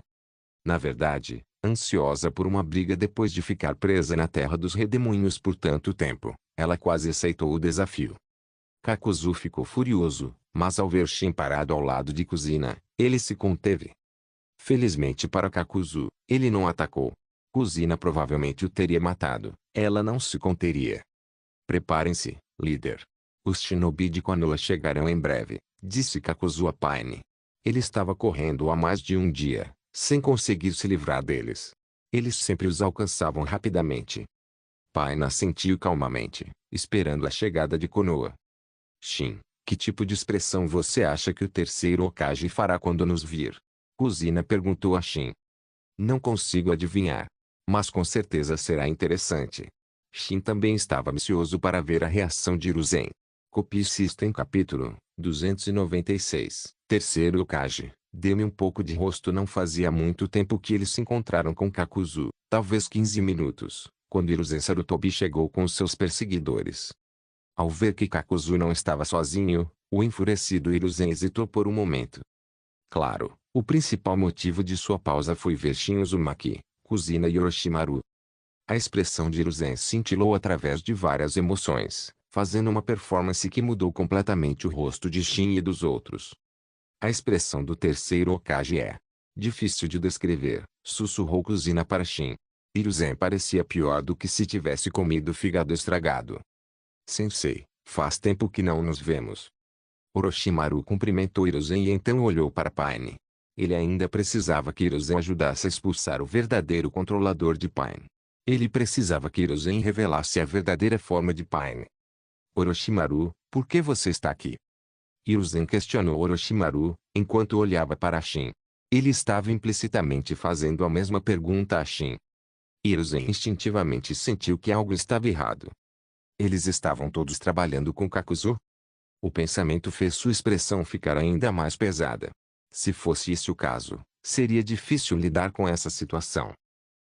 Speaker 1: Na verdade, ansiosa por uma briga depois de ficar presa na Terra dos Redemoinhos por tanto tempo, ela quase aceitou o desafio. Kakuzu ficou furioso, mas ao ver Shin parado ao lado de Kuzina, ele se conteve. Felizmente para Kakuzu, ele não atacou. Kuzina provavelmente o teria matado, ela não se conteria. Preparem-se, líder. Os shinobi de Konoha chegarão em breve, disse Kakuzu a Paine. Ele estava correndo há mais de um dia, sem conseguir se livrar deles. Eles sempre os alcançavam rapidamente. Paine assentiu calmamente, esperando a chegada de Konoha. Shin, que tipo de expressão você acha que o terceiro Hokage fará quando nos vir? Kuzina perguntou a Shin. Não consigo adivinhar. Mas com certeza será interessante. Shin também estava ansioso para ver a reação de Hiruzen. Copy System capítulo 296. Terceiro Hokage, dê-me um pouco de rosto. Não fazia muito tempo que eles se encontraram com Kakuzu, talvez 15 minutos, quando Hiruzen Sarutobi chegou com seus perseguidores. Ao ver que Kakuzu não estava sozinho, o enfurecido Hiruzen hesitou por um momento. Claro, o principal motivo de sua pausa foi ver Shin Uzumaki, Kuzina e Orochimaru. A expressão de Hiruzen cintilou através de várias emoções, fazendo uma performance que mudou completamente o rosto de Shin e dos outros. A expressão do terceiro Hokage é difícil de descrever, sussurrou Kuzina para Shin. Hiruzen parecia pior do que se tivesse comido fígado estragado. Sensei, faz tempo que não nos vemos. Orochimaru cumprimentou Hiruzen e então olhou para Paine. Ele ainda precisava que Hiruzen ajudasse a expulsar o verdadeiro controlador de Paine. Ele precisava que Hiruzen revelasse a verdadeira forma de Paine. Orochimaru, por que você está aqui? Hiruzen questionou Orochimaru, enquanto olhava para Shin. Ele estava implicitamente fazendo a mesma pergunta a Shin. Hiruzen instintivamente sentiu que algo estava errado. Eles estavam todos trabalhando com Kakuzu? O pensamento fez sua expressão ficar ainda mais pesada. Se fosse esse o caso, seria difícil lidar com essa situação.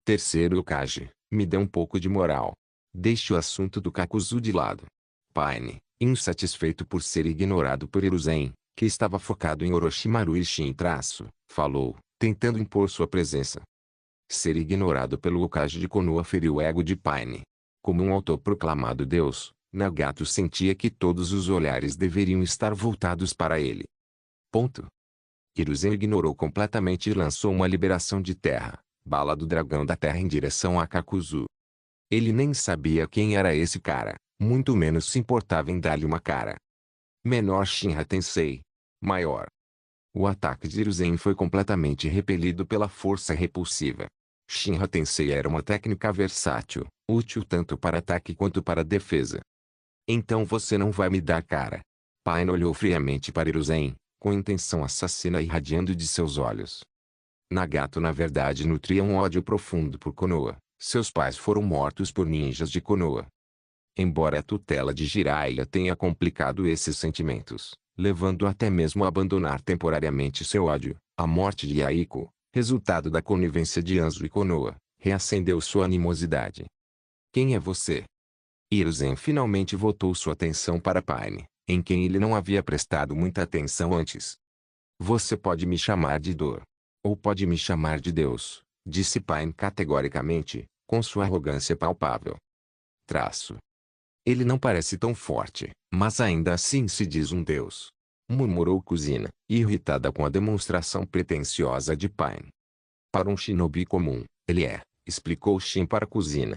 Speaker 1: Terceiro Hokage, me dê um pouco de moral. Deixe o assunto do Kakuzu de lado. Paine, insatisfeito por ser ignorado por Hiruzen, que estava focado em Orochimaru e Shin falou, tentando impor sua presença. Ser ignorado pelo Hokage de Konoha feriu o ego de Paine. Como um autoproclamado deus, Nagato sentia que todos os olhares deveriam estar voltados para ele. Ponto. Hiruzen ignorou completamente e lançou uma liberação de terra, bala do dragão da terra em direção a Kakuzu. Ele nem sabia quem era esse cara, muito menos se importava em dar-lhe uma cara. Menor Shinra Tensei. Maior. O ataque de Hiruzen foi completamente repelido pela força repulsiva. Shinra Tensei era uma técnica versátil, útil tanto para ataque quanto para defesa. Então você não vai me dar cara. Paine olhou friamente para Hiruzen, com intenção assassina irradiando de seus olhos. Nagato na verdade nutria um ódio profundo por Konoha. Seus pais foram mortos por ninjas de Konoha. Embora a tutela de Jiraiya tenha complicado esses sentimentos, levando até mesmo a abandonar temporariamente seu ódio, a morte de Yaiko, resultado da conivência de Anzo e Konoha, reacendeu sua animosidade. Quem é você? Hiruzen finalmente voltou sua atenção para Paine, em quem ele não havia prestado muita atenção antes. Você pode me chamar de Dor. Ou pode me chamar de Deus, disse Paine categoricamente, com sua arrogância palpável. Ele não parece tão forte, mas ainda assim se diz um deus. Murmurou Kuzina, irritada com a demonstração pretensiosa de Paine. Para um shinobi comum, ele é, explicou Shin para Kuzina.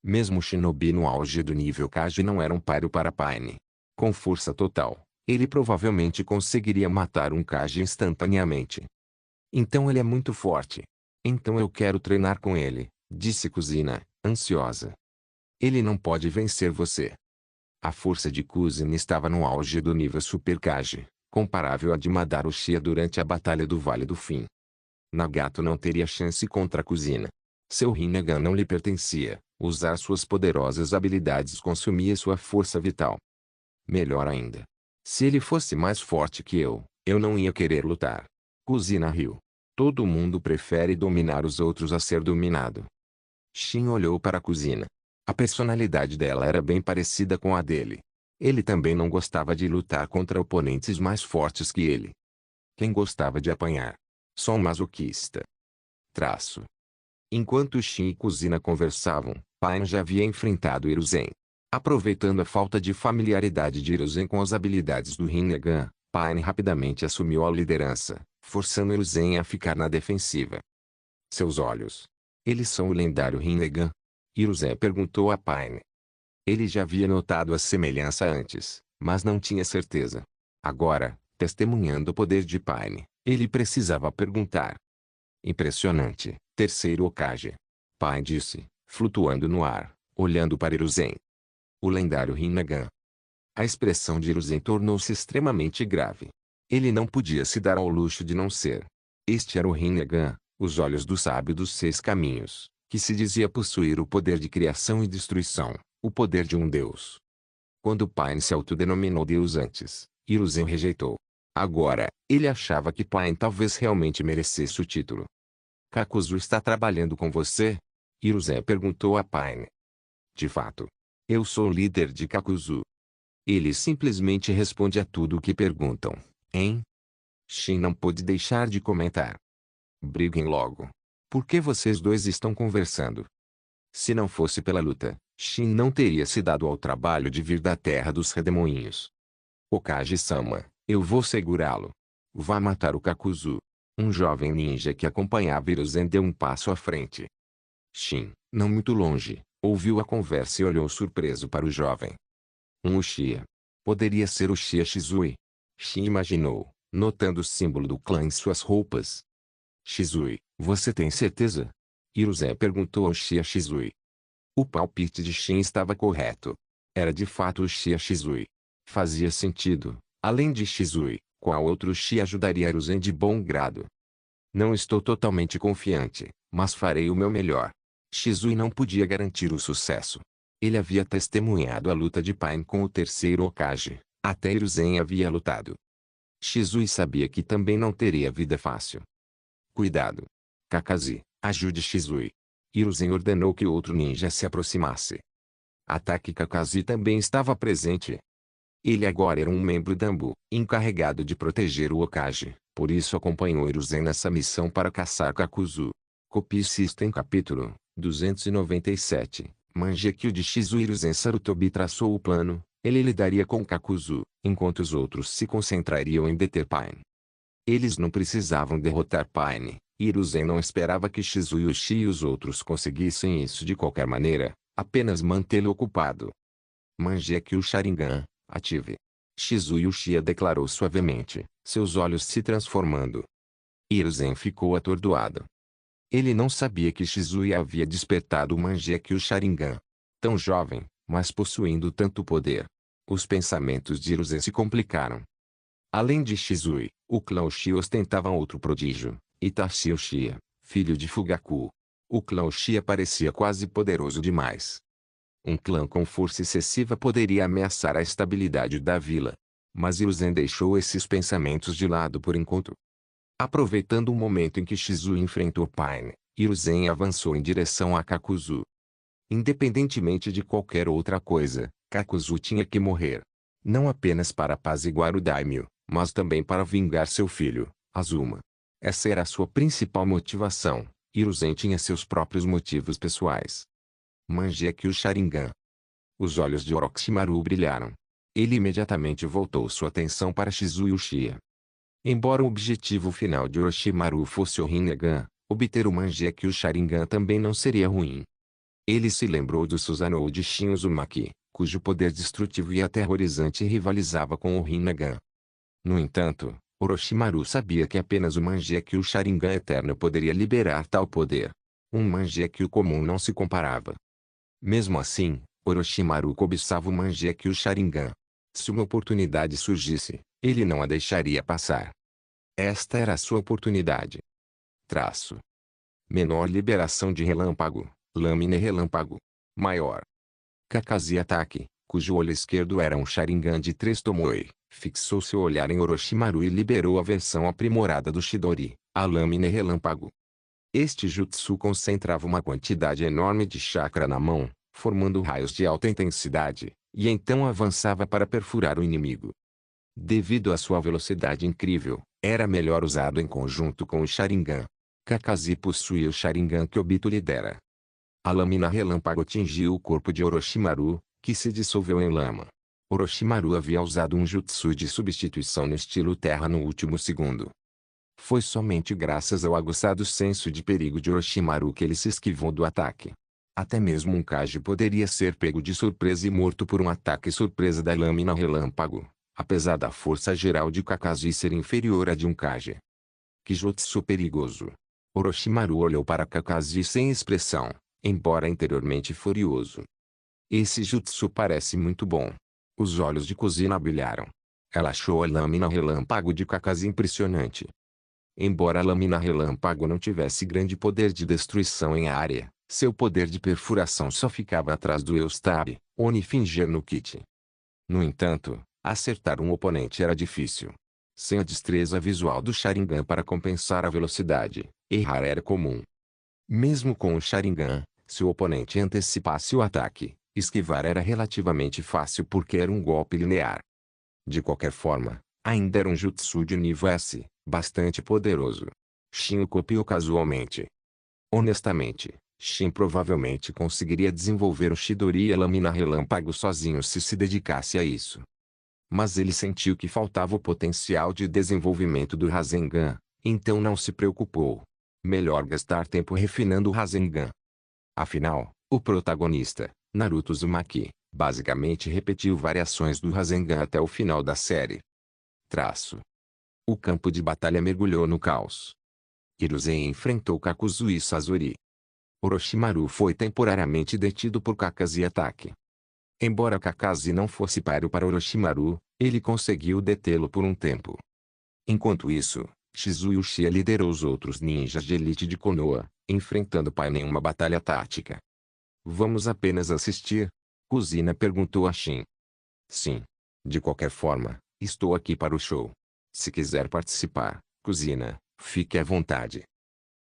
Speaker 1: Mesmo o shinobi no auge do nível Kage não era um páreo para Paine. Com força total, ele provavelmente conseguiria matar um Kage instantaneamente. Então ele é muito forte. Então eu quero treinar com ele, disse Kuzina, ansiosa. Ele não pode vencer você. A força de Kuzina estava no auge do nível Super Kage, comparável à de Madara Uchiha durante a Batalha do Vale do Fim. Nagato não teria chance contra Kuzina. Seu Rinnegan não lhe pertencia, usar suas poderosas habilidades consumia sua força vital. Melhor ainda. Se ele fosse mais forte que eu não ia querer lutar. Kuzina riu. Todo mundo prefere dominar os outros a ser dominado. Shin olhou para Kuzina. A personalidade dela era bem parecida com a dele. Ele também não gostava de lutar contra oponentes mais fortes que ele. Quem gostava de apanhar? Só um masoquista. Enquanto Shin e Kuzina conversavam, Paine já havia enfrentado Hiruzen. Aproveitando a falta de familiaridade de Hiruzen com as habilidades do Rinnegan, Paine rapidamente assumiu a liderança, forçando Hiruzen a ficar na defensiva. Seus olhos. Eles são o lendário Rinnegan? Hiruzen perguntou a Paine. Ele já havia notado a semelhança antes, mas não tinha certeza. Agora, testemunhando o poder de Paine, ele precisava perguntar. Impressionante, terceiro Hokage. Paine disse, flutuando no ar, olhando para Hiruzen. O lendário Rinnegan. A expressão de Hiruzen tornou-se extremamente grave. Ele não podia se dar ao luxo de não ser. Este era o Rinnegan, os olhos do sábio dos 6 caminhos, que se dizia possuir o poder de criação e destruição, o poder de um deus. Quando Paine se autodenominou deus antes, Hiruzen o rejeitou. Agora, ele achava que Paine talvez realmente merecesse o título. Kakuzu está trabalhando com você? Hiruzen perguntou a Paine. De fato. Eu sou o líder de Kakuzu. Ele simplesmente responde a tudo o que perguntam, hein? Shin não pôde deixar de comentar. Briguem logo. Por que vocês dois estão conversando? Se não fosse pela luta, Shin não teria se dado ao trabalho de vir da terra dos redemoinhos. Hokage-sama, eu vou segurá-lo. Vá matar o Kakuzu. Um jovem ninja que acompanhava Hiruzen deu um passo à frente. Shin, não muito longe, ouviu a conversa e olhou surpreso para o jovem. Um Uchiha. Poderia ser o Uchiha Shizui. Shin imaginou, notando o símbolo do clã em suas roupas. Shizui, você tem certeza? Hiruzen perguntou ao Uchiha Shizui. O palpite de Shin estava correto. Era de fato o Uchiha Shizui. Fazia sentido. Além de Shizui, qual outro Uchiha ajudaria Hiruzen de bom grado? Não estou totalmente confiante, mas farei o meu melhor. Shizui não podia garantir o sucesso. Ele havia testemunhado a luta de Paine com o terceiro Hokage, até Hiruzen havia lutado. Shizui sabia que também não teria vida fácil. Cuidado. Kakashi, ajude Shizui. Hiruzen ordenou que outro ninja se aproximasse. Ataque Kakashi também estava presente. Ele agora era um membro da Anbu, encarregado de proteger o Hokage, por isso acompanhou Hiruzen nessa missão para caçar Kakuzu. Copy System Capítulo 297. Mangekyou de Shizui. Hiruzen Sarutobi traçou o plano. Ele lidaria com Kakuzu, enquanto os outros se concentrariam em deter Paine. Eles não precisavam derrotar Paine. Hiruzen não esperava que Shizui Uchiha e os outros conseguissem isso de qualquer maneira, apenas mantê-lo ocupado. Mangekyou Sharingan, ative. Shizui Uchiha declarou suavemente, seus olhos se transformando. Hiruzen ficou atordoado. Ele não sabia que Shizui havia despertado o Mangekyou Sharingan. Tão jovem, mas possuindo tanto poder. Os pensamentos de Hiruzen se complicaram. Além de Shizui, o clã Uchiha ostentava outro prodígio, Itachi Uchiha, filho de Fugaku. O clã Uchiha parecia quase poderoso demais. Um clã com força excessiva poderia ameaçar a estabilidade da vila. Mas Hiruzen deixou esses pensamentos de lado por enquanto. Aproveitando o momento em que Shizui enfrentou Paine, Hiruzen avançou em direção a Kakuzu. Independentemente de qualquer outra coisa, Kakuzu tinha que morrer. Não apenas para apaziguar o daimyo, mas também para vingar seu filho, Azuma. Essa era a sua principal motivação. Hiruzen tinha seus próprios motivos pessoais. Mangekyou Sharingan. Os olhos de Orochimaru brilharam. Ele imediatamente voltou sua atenção para Shizui Uchiha. Embora o objetivo final de Orochimaru fosse o Rinnegan, obter o Mangekyou Sharingan também não seria ruim. Ele se lembrou do Susanoo de Shin Uzumaki, cujo poder destrutivo e aterrorizante rivalizava com o Rinnegan. No entanto, Orochimaru sabia que apenas o Mangekyou Sharingan eterno poderia liberar tal poder. Um Mangekyou comum não se comparava. Mesmo assim, Orochimaru cobiçava o Mangekyou Sharingan. Se uma oportunidade surgisse, ele não a deixaria passar. Esta era a sua oportunidade. Traço. Menor liberação de relâmpago, lâmina e relâmpago. Maior. Kakashi ataque, cujo olho esquerdo era um Sharingan de 3 Tomoe, fixou seu olhar em Orochimaru e liberou a versão aprimorada do Chidori, a lâmina e relâmpago. Este jutsu concentrava uma quantidade enorme de chakra na mão, formando raios de alta intensidade, e então avançava para perfurar o inimigo. Devido à sua velocidade incrível, era melhor usado em conjunto com o Sharingan. Kakashi possuía o Sharingan que Obito lidera. A lâmina relâmpago atingiu o corpo de Orochimaru, que se dissolveu em lama. Orochimaru havia usado um jutsu de substituição no estilo terra no último segundo. Foi somente graças ao aguçado senso de perigo de Orochimaru que ele se esquivou do ataque. Até mesmo um Kage poderia ser pego de surpresa e morto por um ataque surpresa da lâmina relâmpago, apesar da força geral de Kakashi ser inferior à de um Kage. Que jutsu perigoso! Orochimaru olhou para Kakashi sem expressão, embora interiormente furioso. Esse jutsu parece muito bom. Os olhos de Kuzina brilharam. Ela achou a lâmina relâmpago de Kakashi impressionante. Embora a lâmina relâmpago não tivesse grande poder de destruição em área, seu poder de perfuração só ficava atrás do Eustab, Onifinger no Kit. No entanto, acertar um oponente era difícil. Sem a destreza visual do Sharingan para compensar a velocidade, errar era comum. Mesmo com o Sharingan, se o oponente antecipasse o ataque, esquivar era relativamente fácil porque era um golpe linear. De qualquer forma, ainda era um jutsu de nível S, bastante poderoso. Shin o copiou casualmente. Honestamente, Shin provavelmente conseguiria desenvolver o Chidori e a lâmina relâmpago sozinho se dedicasse a isso. Mas ele sentiu que faltava o potencial de desenvolvimento do Rasengan, então não se preocupou. Melhor gastar tempo refinando o Rasengan. Afinal, o protagonista, Naruto Uzumaki, basicamente repetiu variações do Rasengan até o final da série. O campo de batalha mergulhou no caos. Hiruzen enfrentou Kakuzu e Sasori. Orochimaru foi temporariamente detido por Kakashi ataque. Embora Kakashi não fosse páreo para Orochimaru, ele conseguiu detê-lo por um tempo. Enquanto isso, Shizue Uchiha liderou os outros ninjas de elite de Konoha, enfrentando Pain em uma batalha tática. Vamos apenas assistir? Kuzina perguntou a Shin. Sim. De qualquer forma, estou aqui para o show. Se quiser participar, Kuzina, fique à vontade.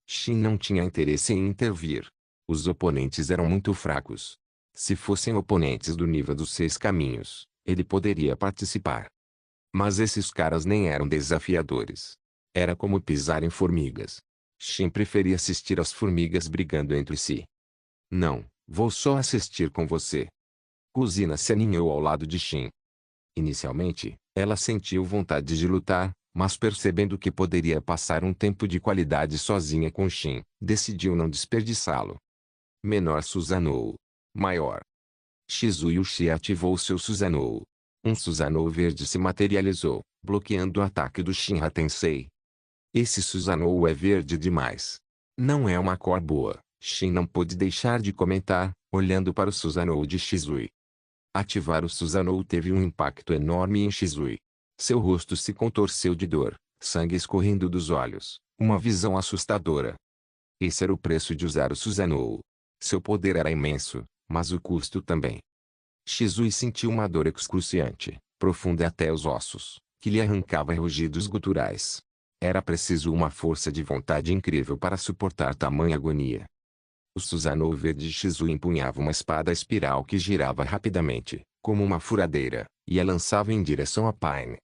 Speaker 1: Shin não tinha interesse em intervir. Os oponentes eram muito fracos. Se fossem oponentes do nível dos 6 caminhos, ele poderia participar. Mas esses caras nem eram desafiadores. Era como pisar em formigas. Shin preferia assistir às formigas brigando entre si. Não, vou só assistir com você. Kuzina se aninhou ao lado de Shin. Inicialmente, ela sentiu vontade de lutar, mas percebendo que poderia passar um tempo de qualidade sozinha com Shin, decidiu não desperdiçá-lo. Menor Susanoo. Maior. Shizue Uchiha ativou seu Susanoo. Um Susanoo verde se materializou, bloqueando o ataque do Shinra Tensei. Esse Susanoo é verde demais. Não é uma cor boa, Shin não pôde deixar de comentar, olhando para o Susanoo de Shizue. Ativar o Susanoo teve um impacto enorme em Shizue. Seu rosto se contorceu de dor, sangue escorrendo dos olhos, uma visão assustadora. Esse era o preço de usar o Susanoo. Seu poder era imenso, mas o custo também. Shizue sentiu uma dor excruciante, profunda até os ossos, que lhe arrancava rugidos guturais. Era preciso uma força de vontade incrível para suportar tamanha agonia. O Susanoo verde de Shizue empunhava uma espada espiral que girava rapidamente, como uma furadeira, e a lançava em direção a Pain.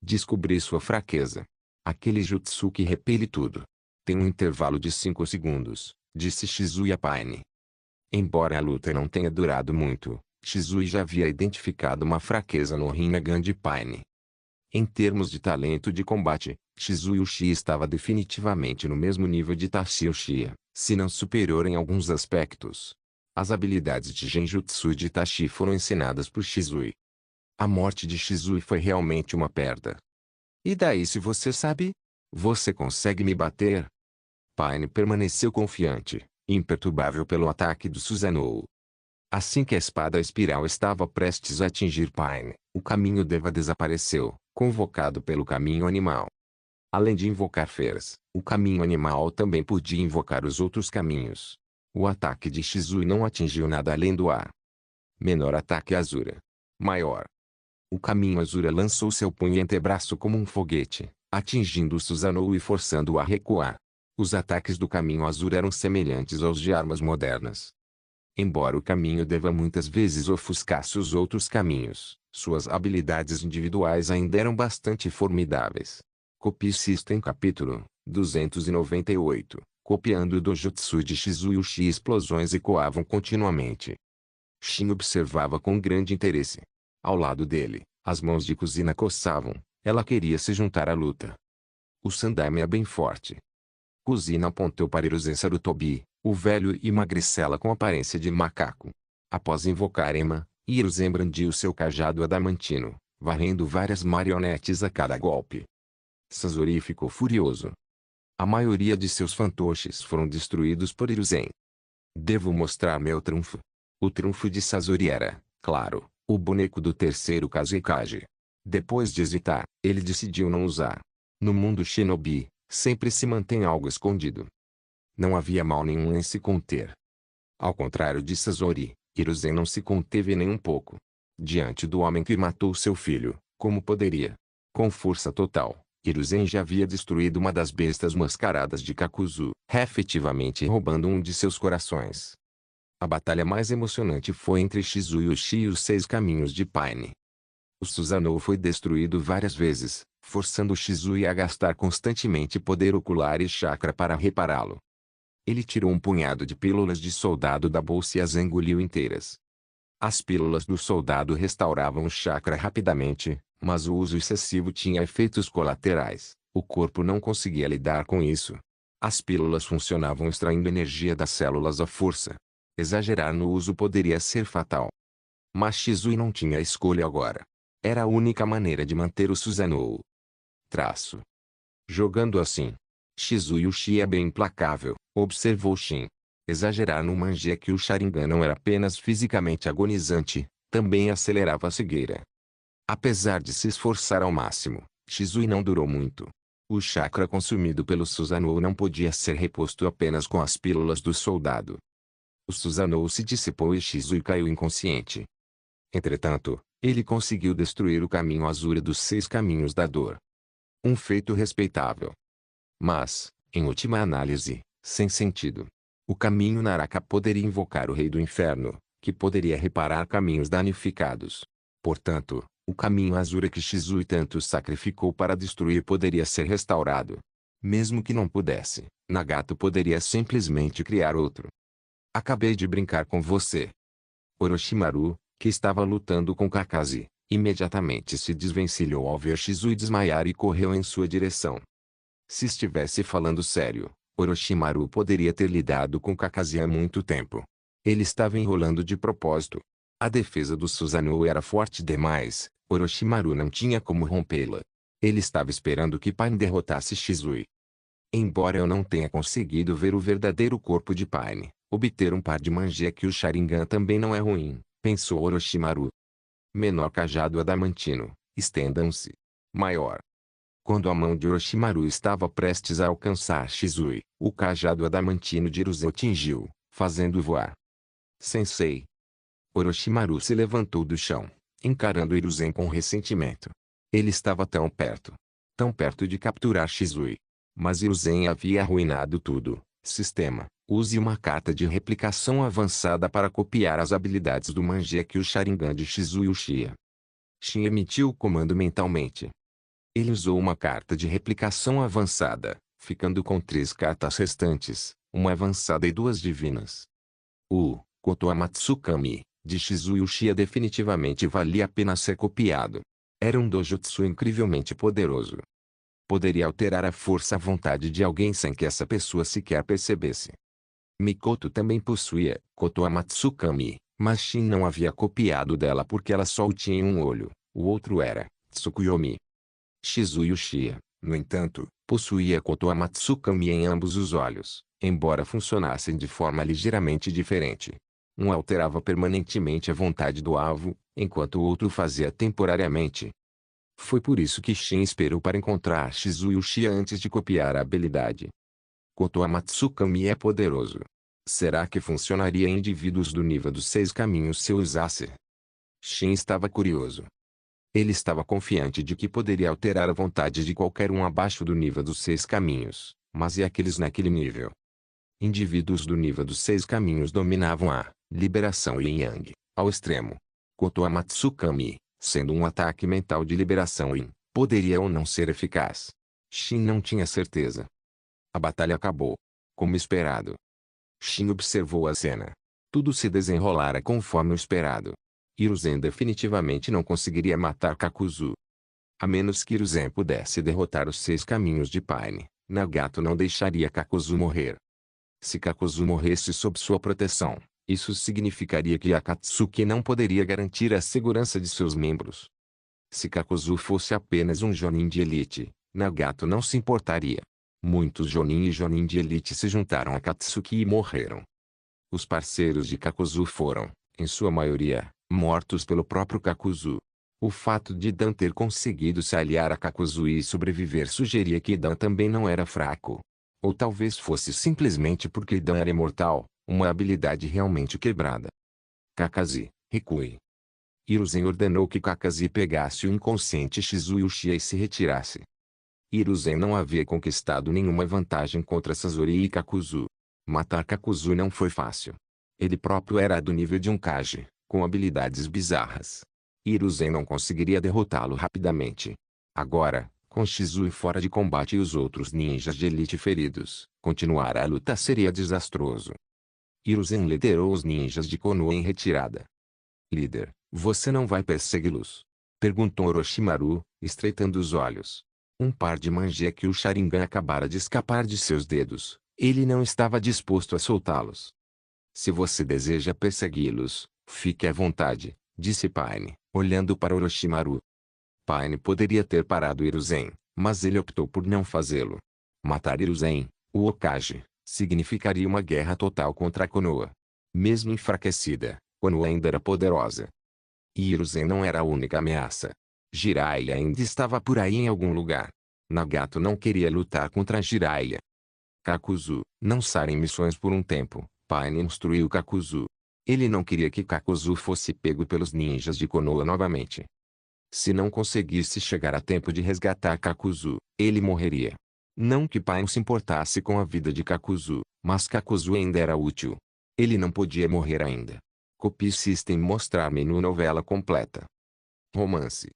Speaker 1: Descobri sua fraqueza. Aquele jutsu que repele tudo. Tem um intervalo de 5 segundos, disse Shizue a Pain. Embora a luta não tenha durado muito, Shizue já havia identificado uma fraqueza no Rinnegan de Pain. Em termos de talento de combate, Shizue Uchiha estava definitivamente no mesmo nível de Itachi Uchiha, se não superior em alguns aspectos. As habilidades de Genjutsu de Itachi foram ensinadas por Shizue. A morte de Shizue foi realmente uma perda. E daí se você sabe? Você consegue me bater? Pain permaneceu confiante, imperturbável pelo ataque do Susanoo. Assim que a espada espiral estava prestes a atingir Pain, o caminho Deva desapareceu, convocado pelo caminho animal. Além de invocar feras, o caminho animal também podia invocar os outros caminhos. O ataque de Shizue não atingiu nada além do ar. Menor ataque Azura. Maior. O caminho Azura lançou seu punho e antebraço como um foguete, atingindo o Susanoo e forçando-o a recuar. Os ataques do caminho Azura eram semelhantes aos de armas modernas. Embora o caminho Deva muitas vezes ofuscasse os outros caminhos, suas habilidades individuais ainda eram bastante formidáveis. Copy System Capítulo 298. Copiando o Dojutsu de Shizue Uchiha, explosões ecoavam continuamente. Shin observava com grande interesse. Ao lado dele, as mãos de Kuzina coçavam, ela queria se juntar à luta. O Sandaime é bem forte. Kuzina apontou para Hiruzen Sarutobi, O velho e magricela com aparência de macaco. Após invocar Ema, Hiruzen brandiu seu cajado adamantino, varrendo várias marionetes a cada golpe. Sazori ficou furioso. A maioria de seus fantoches foram destruídos por Hiruzen. Devo mostrar meu trunfo. O trunfo de Sazori era, claro, o boneco do terceiro Kazekage. Depois de hesitar, ele decidiu não usar. No mundo shinobi, sempre se mantém algo escondido. Não havia mal nenhum em se conter. Ao contrário de Sazori, Hiruzen não se conteve nem um pouco. Diante do homem que matou seu filho, como poderia? Com força total, Hiruzen já havia destruído uma das bestas mascaradas de Kakuzu, efetivamente roubando um de seus corações. A batalha mais emocionante foi entre Shizui Uchi e os 6 caminhos de Paine. O Susanoo foi destruído várias vezes, forçando Shizui a gastar constantemente poder ocular e chakra para repará-lo. Ele tirou um punhado de pílulas de soldado da bolsa e as engoliu inteiras. As pílulas do soldado restauravam o chakra rapidamente, mas o uso excessivo tinha efeitos colaterais. O corpo não conseguia lidar com isso. As pílulas funcionavam extraindo energia das células à força. Exagerar no uso poderia ser fatal. Mas Shizui não tinha escolha agora. Era a única maneira de manter o Susanoo. Jogando assim, Shizui Uchi é bem implacável, observou Shin. Exagerar no Mangekyou Sharingan não era apenas fisicamente agonizante, também acelerava a cegueira. Apesar de se esforçar ao máximo, Shizui não durou muito. O chakra consumido pelo Susanoo não podia ser reposto apenas com as pílulas do soldado. O Susanoo se dissipou e Shizui caiu inconsciente. Entretanto, ele conseguiu destruir o caminho Azure dos 6 caminhos da dor. Um feito respeitável. Mas, em última análise, sem sentido. O caminho Naraka poderia invocar o Rei do Inferno, que poderia reparar caminhos danificados. Portanto, o caminho Azure que Shizui tanto sacrificou para destruir poderia ser restaurado. Mesmo que não pudesse, Nagato poderia simplesmente criar outro. Acabei de brincar com você. Orochimaru, que estava lutando com Kakashi, imediatamente se desvencilhou ao ver Shizui desmaiar e correu em sua direção. Se estivesse falando sério, Orochimaru poderia ter lidado com Kakashi há muito tempo. Ele estava enrolando de propósito. A defesa do Susanoo era forte demais, Orochimaru não tinha como rompê-la. Ele estava esperando que Pain derrotasse Shizui. Embora eu não tenha conseguido ver o verdadeiro corpo de Pain, obter um par de Mangekyou Sharingan também não é ruim, pensou Orochimaru. Menor cajado adamantino, estendam-se. Maior. Quando a mão de Orochimaru estava prestes a alcançar Shizui, o cajado adamantino de Hiruzen o atingiu, fazendo voar. Sensei. Orochimaru se levantou do chão, encarando Hiruzen com ressentimento. Ele estava tão perto de capturar Shizui. Mas Hiruzen havia arruinado tudo. Sistema: use uma carta de replicação avançada para copiar as habilidades do Mangekyou Sharingan de Shizui Uchiha. Shin emitiu o comando mentalmente. Ele usou uma carta de replicação avançada, ficando com 3 cartas restantes, uma avançada e 2 divinas. O Kotoa Matsukami, de Shizui Uchiha definitivamente valia a pena ser copiado. Era um dojutsu incrivelmente poderoso. Poderia alterar a força à vontade de alguém sem que essa pessoa sequer percebesse. Mikoto também possuía Kotoa Matsukami, mas Shin não havia copiado dela porque ela só o tinha em um olho, o outro era Tsukuyomi. Shizui Uchiha, no entanto, possuía Kotoa Matsukami em ambos os olhos, embora funcionassem de forma ligeiramente diferente. Um alterava permanentemente a vontade do alvo, enquanto o outro fazia temporariamente. Foi por isso que Shin esperou para encontrar Shizui Uchiha antes de copiar a habilidade. Kotoa Matsukami é poderoso. Será que funcionaria em indivíduos do nível dos 6 caminhos se eu usasse? Shin estava curioso. Ele estava confiante de que poderia alterar a vontade de qualquer um abaixo do nível dos 6 caminhos, mas e aqueles naquele nível? Indivíduos do nível dos 6 caminhos dominavam a liberação Yin Yang, ao extremo. Kotoa Matsukami, sendo um ataque mental de liberação Yin, poderia ou não ser eficaz. Shin não tinha certeza. A batalha acabou. Como esperado. Shin observou a cena. Tudo se desenrolara conforme o esperado. Hiruzen definitivamente não conseguiria matar Kakuzu. A menos que Hiruzen pudesse derrotar os 6 caminhos de Paine, Nagato não deixaria Kakuzu morrer. Se Kakuzu morresse sob sua proteção, isso significaria que Akatsuki não poderia garantir a segurança de seus membros. Se Kakuzu fosse apenas um Jonin de elite, Nagato não se importaria. Muitos Jonin e Jonin de elite se juntaram a Katsuki e morreram. Os parceiros de Kakuzu foram, em sua maioria, mortos pelo próprio Kakuzu. O fato de Dan ter conseguido se aliar a Kakuzu e sobreviver sugeria que Dan também não era fraco. Ou talvez fosse simplesmente porque Dan era imortal, uma habilidade realmente quebrada. Kakashi, recue. Hiruzen ordenou que Kakashi pegasse o inconsciente Shizuuchi e se retirasse. Hiruzen não havia conquistado nenhuma vantagem contra Sasori e Kakuzu. Matar Kakuzu não foi fácil. Ele próprio era do nível de um Kage, com habilidades bizarras. Hiruzen não conseguiria derrotá-lo rapidamente. Agora, com Shizui fora de combate e os outros ninjas de elite feridos, continuar a luta seria desastroso. Hiruzen liderou os ninjas de Konoha em retirada. Líder, você não vai persegui-los? Perguntou Orochimaru, estreitando os olhos. Um par de manjek e o Sharingan acabara de escapar de seus dedos. Ele não estava disposto a soltá-los. Se você deseja persegui-los, fique à vontade, disse Paine, olhando para Orochimaru. Paine poderia ter parado Hiruzen, mas ele optou por não fazê-lo. Matar Hiruzen, o Hokage, significaria uma guerra total contra Konoha. Mesmo enfraquecida, Konoha ainda era poderosa. E Hiruzen não era a única ameaça. Jiraiya ainda estava por aí em algum lugar. Nagato não queria lutar contra Jiraiya. Kakuzu, não saia em missões por um tempo, Paine instruiu Kakuzu. Ele não queria que Kakuzu fosse pego pelos ninjas de Konoha novamente. Se não conseguisse chegar a tempo de resgatar Kakuzu, ele morreria. Não que Paine se importasse com a vida de Kakuzu, mas Kakuzu ainda era útil. Ele não podia morrer ainda. Copy System mostrar menu novela completa. Romance.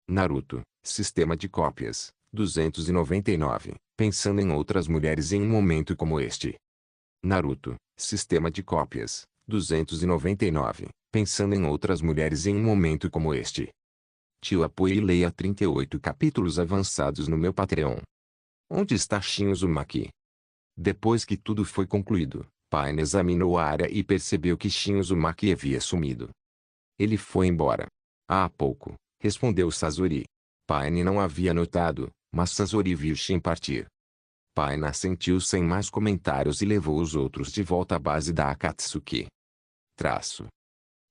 Speaker 1: Naruto, sistema de cópias, 299, pensando em outras mulheres em um momento como este. Naruto, sistema de cópias, 299, pensando em outras mulheres em um momento como este. Tio apoie e leia 38 capítulos avançados no meu Patreon. Onde está Shin Uzumaki? Depois que tudo foi concluído, Paine examinou a área e percebeu que Shin Uzumaki havia sumido. Ele foi embora. Há pouco, respondeu Sasori. Paine não havia notado, mas Sasori viu Shin partir. Paine assentiu sem mais comentários e levou os outros de volta à base da Akatsuki.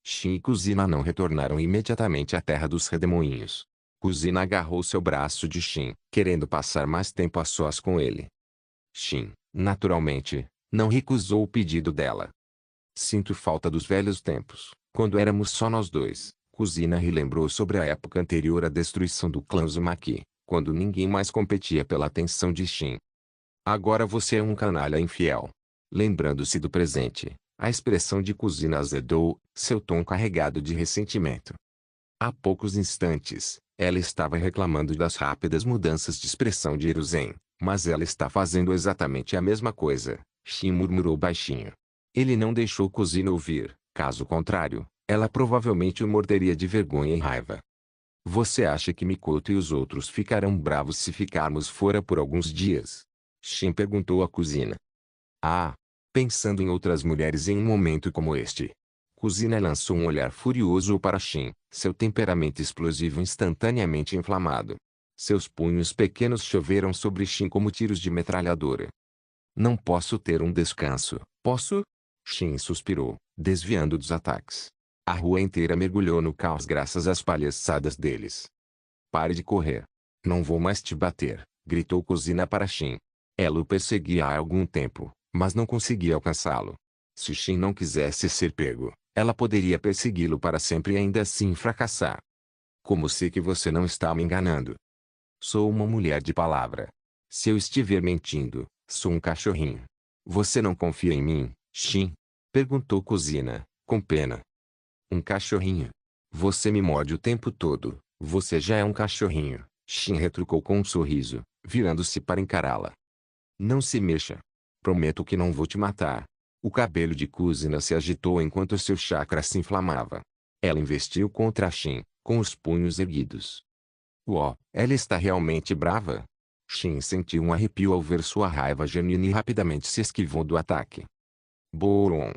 Speaker 1: Shin e Kuzina não retornaram imediatamente à terra dos redemoinhos. Kuzina agarrou seu braço de Shin, querendo passar mais tempo a sós com ele. Shin, naturalmente, não recusou o pedido dela. Sinto falta dos velhos tempos, quando éramos só nós dois. Kuzina relembrou sobre a época anterior à destruição do clã Uzumaki, quando ninguém mais competia pela atenção de Shin. Agora você é um canalha infiel. Lembrando-se do presente, a expressão de Kuzina azedou, seu tom carregado de ressentimento. Há poucos instantes, ela estava reclamando das rápidas mudanças de expressão de Hiruzen, mas ela está fazendo exatamente a mesma coisa, Shin murmurou baixinho. Ele não deixou Kuzina ouvir, caso contrário, ela provavelmente o morderia de vergonha e raiva. Você acha que Mikoto e os outros ficarão bravos se ficarmos fora por alguns dias? Shin perguntou a Kuzina. Ah, pensando em outras mulheres em um momento como este. Kuzina lançou um olhar furioso para Shin, seu temperamento explosivo instantaneamente inflamado. Seus punhos pequenos choveram sobre Shin como tiros de metralhadora. Não posso ter um descanso, posso? Shin suspirou, desviando dos ataques. A rua inteira mergulhou no caos graças às palhaçadas deles. Pare de correr. Não vou mais te bater, gritou Kuzina para Shin. Ela o perseguia há algum tempo, mas não conseguia alcançá-lo. Se Shin não quisesse ser pego, ela poderia persegui-lo para sempre e ainda assim fracassar. Como sei que você não está me enganando? Sou uma mulher de palavra. Se eu estiver mentindo, sou um cachorrinho. Você não confia em mim, Shin? Perguntou Kuzina, com pena. Um cachorrinho? Você me morde o tempo todo, você já é um cachorrinho, Shin retrucou com um sorriso, virando-se para encará-la. Não se mexa. Prometo que não vou te matar. O cabelo de Kuzina se agitou enquanto seu chakra se inflamava. Ela investiu contra Shin, com os punhos erguidos. Uó, ela está realmente brava? Shin sentiu um arrepio ao ver sua raiva genuína e rapidamente se esquivou do ataque. Boom!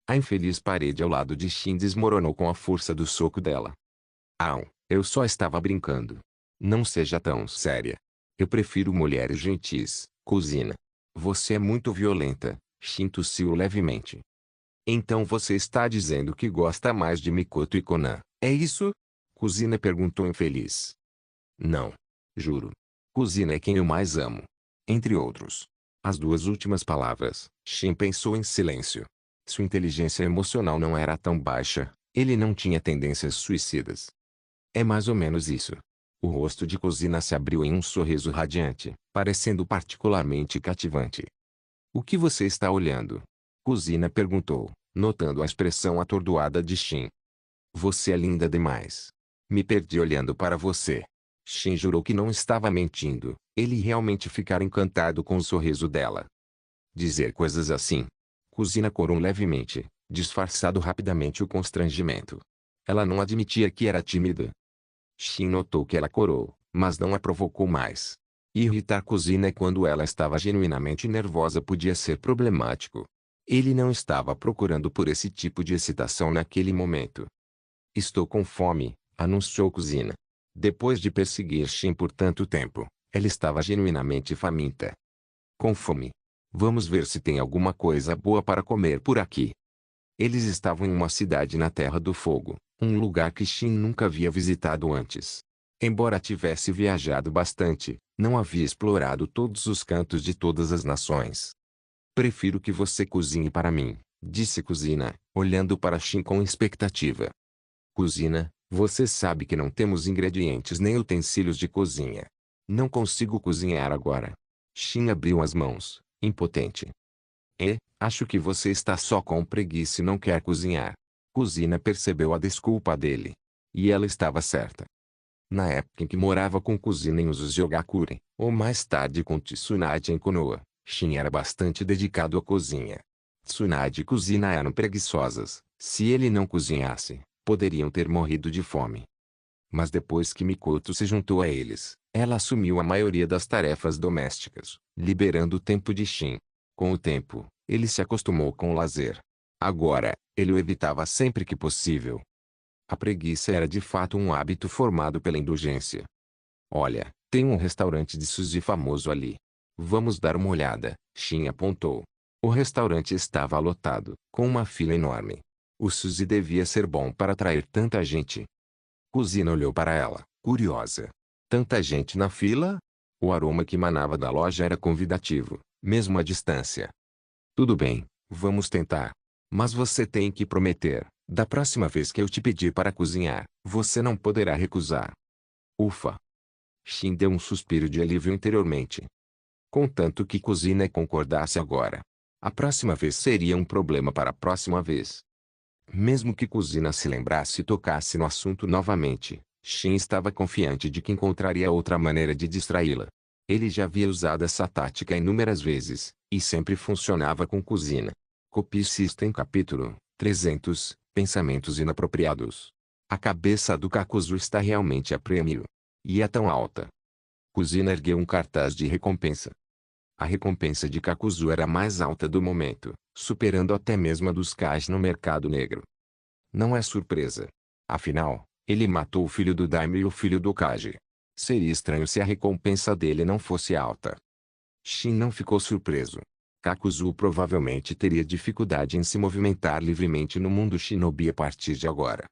Speaker 1: A infeliz parede ao lado de Shin desmoronou com a força do soco dela. Au, eu só estava brincando. Não seja tão séria. Eu prefiro mulheres gentis, Kuzina. Você é muito violenta, Shin tossiu levemente. Então você está dizendo que gosta mais de Mikoto e Konan, é isso? Kuzina perguntou infeliz. Não. Juro. Kuzina é quem eu mais amo. Entre outros. As duas últimas palavras, Shin pensou em silêncio. Sua inteligência emocional não era tão baixa, ele não tinha tendências suicidas. É mais ou menos isso. O rosto de Kuzina se abriu em um sorriso radiante, parecendo particularmente cativante. O que você está olhando? Kuzina perguntou, notando a expressão atordoada de Shin. Você é linda demais. Me perdi olhando para você. Shin jurou que não estava mentindo, ele realmente ficara encantado com o sorriso dela. Dizer coisas assim. Kuzina corou levemente, disfarçado rapidamente o constrangimento. Ela não admitia que era tímida. Shin notou que ela corou, mas não a provocou mais. Irritar Kuzina quando ela estava genuinamente nervosa podia ser problemático. Ele não estava procurando por esse tipo de excitação naquele momento. Estou com fome, anunciou Kuzina. Depois de perseguir Shin por tanto tempo, ela estava genuinamente faminta. Com fome. Vamos ver se tem alguma coisa boa para comer por aqui. Eles estavam em uma cidade na Terra do Fogo, um lugar que Shin nunca havia visitado antes. Embora tivesse viajado bastante, não havia explorado todos os cantos de todas as nações. Prefiro que você cozinhe para mim, disse Kuzina, olhando para Shin com expectativa. Kuzina, você sabe que não temos ingredientes nem utensílios de cozinha. Não consigo cozinhar agora. Shin abriu as mãos, impotente. Acho que você está só com preguiça e não quer cozinhar. Kuzina percebeu a desculpa dele. E ela estava certa. Na época em que morava com Kuzina em Uzuyogakure, ou mais tarde com Tsunade em Konoha, Shin era bastante dedicado à cozinha. Tsunade e Kuzina eram preguiçosas. Se ele não cozinhasse, poderiam ter morrido de fome. Mas depois que Mikoto se juntou a eles, ela assumiu a maioria das tarefas domésticas, liberando o tempo de Shin. Com o tempo, ele se acostumou com o lazer. Agora, ele o evitava sempre que possível. A preguiça era de fato um hábito formado pela indulgência. Olha, tem um restaurante de sushi famoso ali. Vamos dar uma olhada, Shin apontou. O restaurante estava lotado, com uma fila enorme. O sushi devia ser bom para atrair tanta gente. Kuzina olhou para ela, curiosa. Tanta gente na fila? O aroma que emanava da loja era convidativo, mesmo à distância. Tudo bem, vamos tentar. Mas você tem que prometer, da próxima vez que eu te pedir para cozinhar, você não poderá recusar. Ufa! Shin deu um suspiro de alívio interiormente. Contanto que Kuzina concordasse agora. A próxima vez seria um problema para a próxima vez. Mesmo que Kuzina se lembrasse e tocasse no assunto novamente, Shin estava confiante de que encontraria outra maneira de distraí-la. Ele já havia usado essa tática inúmeras vezes, e sempre funcionava com Kuzina. Copy System capítulo 300, Pensamentos inapropriados. A cabeça do Kakuzu está realmente a prêmio. E é tão alta. Kuzina ergueu um cartaz de recompensa. A recompensa de Kakuzu era a mais alta do momento, superando até mesmo a dos Kaji no mercado negro. Não é surpresa. Afinal, ele matou o filho do Daimyo e o filho do Kaji. Seria estranho se a recompensa dele não fosse alta. Shin não ficou surpreso. Kakuzu provavelmente teria dificuldade em se movimentar livremente no mundo shinobi a partir de agora.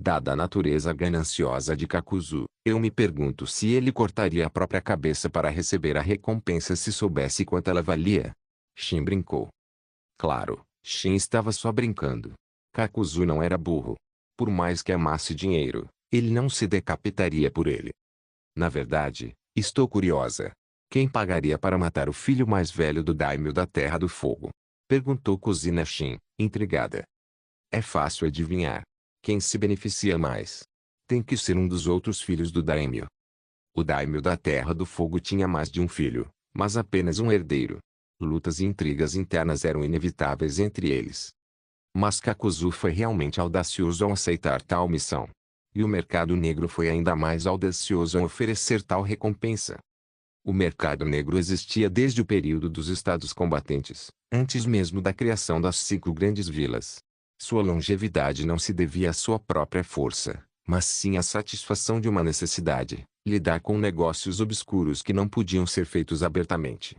Speaker 1: Dada a natureza gananciosa de Kakuzu, eu me pergunto se ele cortaria a própria cabeça para receber a recompensa se soubesse quanto ela valia. Shin brincou. Claro, Shin estava só brincando. Kakuzu não era burro. Por mais que amasse dinheiro, ele não se decapitaria por ele. Na verdade, estou curiosa. Quem pagaria para matar o filho mais velho do Daimyo da Terra do Fogo? Perguntou Kuzina Shin, intrigada. É fácil adivinhar. Quem se beneficia mais? Tem que ser um dos outros filhos do Daimyo. O Daimyo da Terra do Fogo tinha mais de um filho, mas apenas um herdeiro. Lutas e intrigas internas eram inevitáveis entre eles. Mas Kakuzu foi realmente audacioso ao aceitar tal missão. E o mercado negro foi ainda mais audacioso ao oferecer tal recompensa. O mercado negro existia desde o período dos estados combatentes, antes mesmo da criação das 5 grandes vilas. Sua longevidade não se devia à sua própria força, mas sim à satisfação de uma necessidade: lidar com negócios obscuros que não podiam ser feitos abertamente.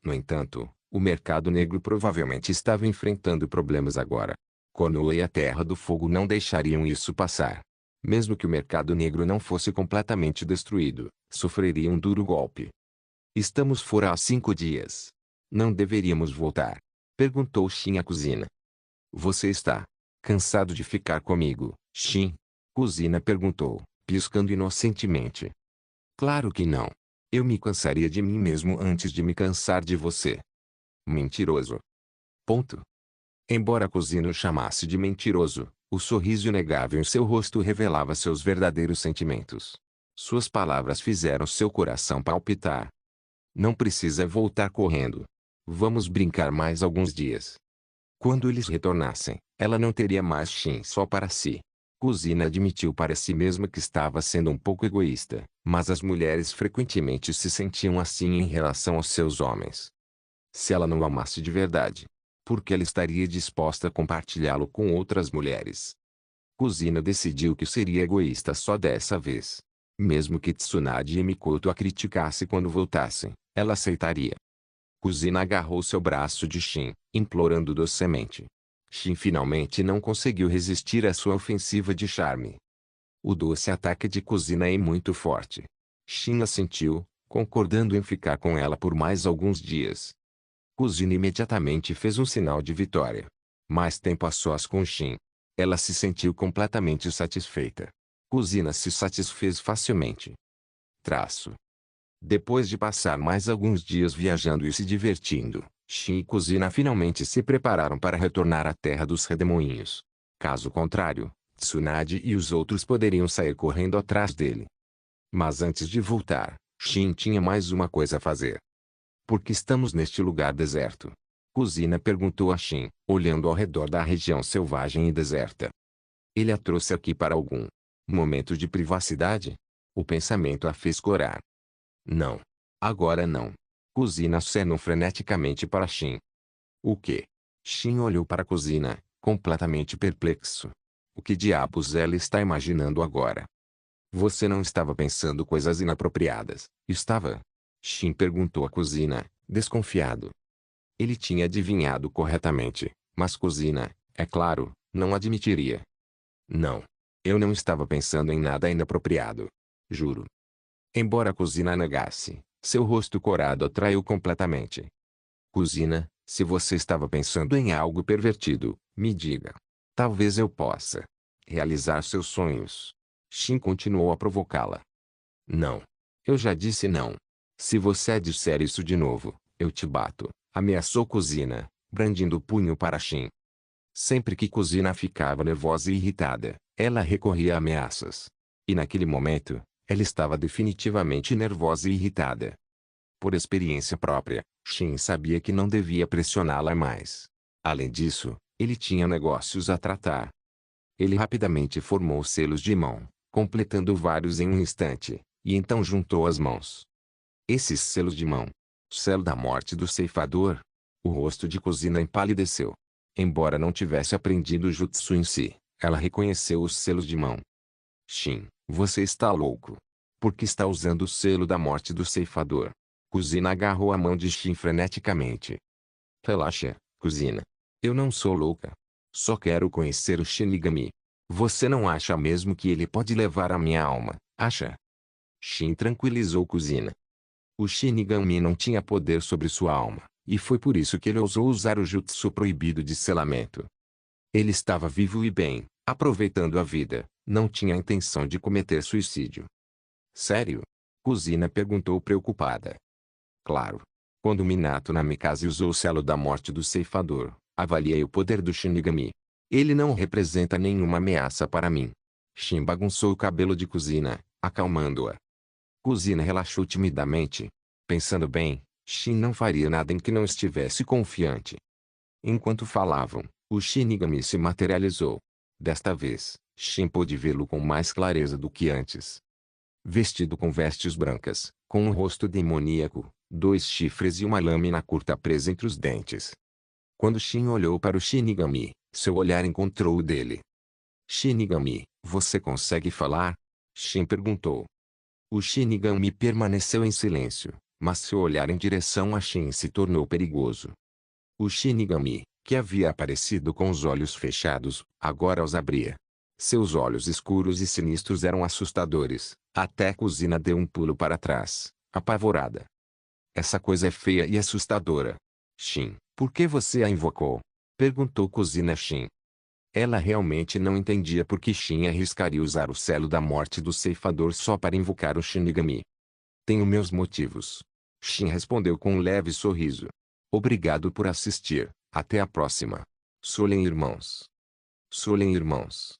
Speaker 1: No entanto, o mercado negro provavelmente estava enfrentando problemas agora. Konoha e a Terra do Fogo não deixariam isso passar. Mesmo que o mercado negro não fosse completamente destruído, sofreria um duro golpe. Estamos fora há 5 dias. Não deveríamos voltar? Perguntou Shin à Kuzina. Você está cansado de ficar comigo, Shin? Kuzina perguntou, piscando inocentemente. Claro que não. Eu me cansaria de mim mesmo antes de me cansar de você. Mentiroso. Ponto. Embora Kuzina o chamasse de mentiroso, o sorriso inegável em seu rosto revelava seus verdadeiros sentimentos. Suas palavras fizeram seu coração palpitar. Não precisa voltar correndo. Vamos brincar mais alguns dias. Quando eles retornassem, ela não teria mais Shin só para si. Kuzina admitiu para si mesma que estava sendo um pouco egoísta, mas as mulheres frequentemente se sentiam assim em relação aos seus homens. Se ela não o amasse de verdade, por que ela estaria disposta a compartilhá-lo com outras mulheres? Kuzina decidiu que seria egoísta só dessa vez. Mesmo que Tsunade e Mikoto a criticassem quando voltassem, ela aceitaria. Kuzina agarrou seu braço de Shin, implorando docemente. Shin finalmente não conseguiu resistir à sua ofensiva de charme. O doce ataque de Kuzina é muito forte. Shin assentiu, concordando em ficar com ela por mais alguns dias. Kuzina imediatamente fez um sinal de vitória. Mais tempo a sós com Shin. Ela se sentiu completamente satisfeita. Kuzina se satisfez facilmente. Depois de passar mais alguns dias viajando e se divertindo, Shin e Kuzina finalmente se prepararam para retornar à Terra dos Redemoinhos. Caso contrário, Tsunade e os outros poderiam sair correndo atrás dele. Mas antes de voltar, Shin tinha mais uma coisa a fazer. Por que estamos neste lugar deserto? Kuzina perguntou a Shin, olhando ao redor da região selvagem e deserta. Ele a trouxe aqui para algum momento de privacidade? O pensamento a fez corar. Não. Agora não. Kuzina acenou freneticamente para Shin. O quê? Shin olhou para Kuzina, completamente perplexo. O que diabos ela está imaginando agora? Você não estava pensando coisas inapropriadas, estava? Shin perguntou a Kuzina, desconfiado. Ele tinha adivinhado corretamente, mas Kuzina, é claro, não admitiria. Não. Eu não estava pensando em nada inapropriado. Juro. Embora Kuzina negasse, seu rosto corado atraiu completamente. Kuzina, se você estava pensando em algo pervertido, me diga. Talvez eu possa realizar seus sonhos. Shin continuou a provocá-la. Não. Eu já disse não. Se você disser isso de novo, eu te bato, ameaçou Kuzina, brandindo o punho para Shin. Sempre que Kuzina ficava nervosa e irritada, ela recorria a ameaças. E naquele momento, ela estava definitivamente nervosa e irritada. Por experiência própria, Shin sabia que não devia pressioná-la mais. Além disso, ele tinha negócios a tratar. Ele rapidamente formou selos de mão, completando vários em um instante, e então juntou as mãos. Esses selos de mão. Selo da morte do ceifador. O rosto de Kuzina empalideceu. Embora não tivesse aprendido o jutsu em si, ela reconheceu os selos de mão. Shin, você está louco. Por que está usando o selo da morte do ceifador? Kuzina agarrou a mão de Shin freneticamente. Relaxa, Kuzina. Eu não sou louca. Só quero conhecer o Shinigami. Você não acha mesmo que ele pode levar a minha alma, acha? Shin tranquilizou Kuzina. O Shinigami não tinha poder sobre sua alma, e foi por isso que ele ousou usar o jutsu proibido de selamento. Ele estava vivo e bem, aproveitando a vida, não tinha a intenção de cometer suicídio. Sério? Kuzina perguntou preocupada. Claro. Quando Minato Namikaze usou o selo da morte do ceifador, avaliei o poder do Shinigami. Ele não representa nenhuma ameaça para mim. Shin bagunçou o cabelo de Kuzina, acalmando-a. Kuzina relaxou timidamente. Pensando bem, Shin não faria nada em que não estivesse confiante. Enquanto falavam, o Shinigami se materializou. Desta vez, Shin pôde vê-lo com mais clareza do que antes. Vestido com vestes brancas, com um rosto demoníaco, 2 chifres e uma lâmina curta presa entre os dentes. Quando Shin olhou para o Shinigami, seu olhar encontrou o dele. Shinigami, você consegue falar? Shin perguntou. O Shinigami permaneceu em silêncio, mas seu olhar em direção a Shin se tornou perigoso. O Shinigami, que havia aparecido com os olhos fechados, agora os abria. Seus olhos escuros e sinistros eram assustadores, até Kuzina deu um pulo para trás, apavorada. Essa coisa é feia e assustadora. Shin, por que você a invocou? Perguntou Kuzina a Shin. Ela realmente não entendia por que Shin arriscaria usar o selo da morte do ceifador só para invocar o Shinigami. Tenho meus motivos. Shin respondeu com um leve sorriso. Obrigado por assistir. Até a próxima. Solen Irmãos. Solen Irmãos.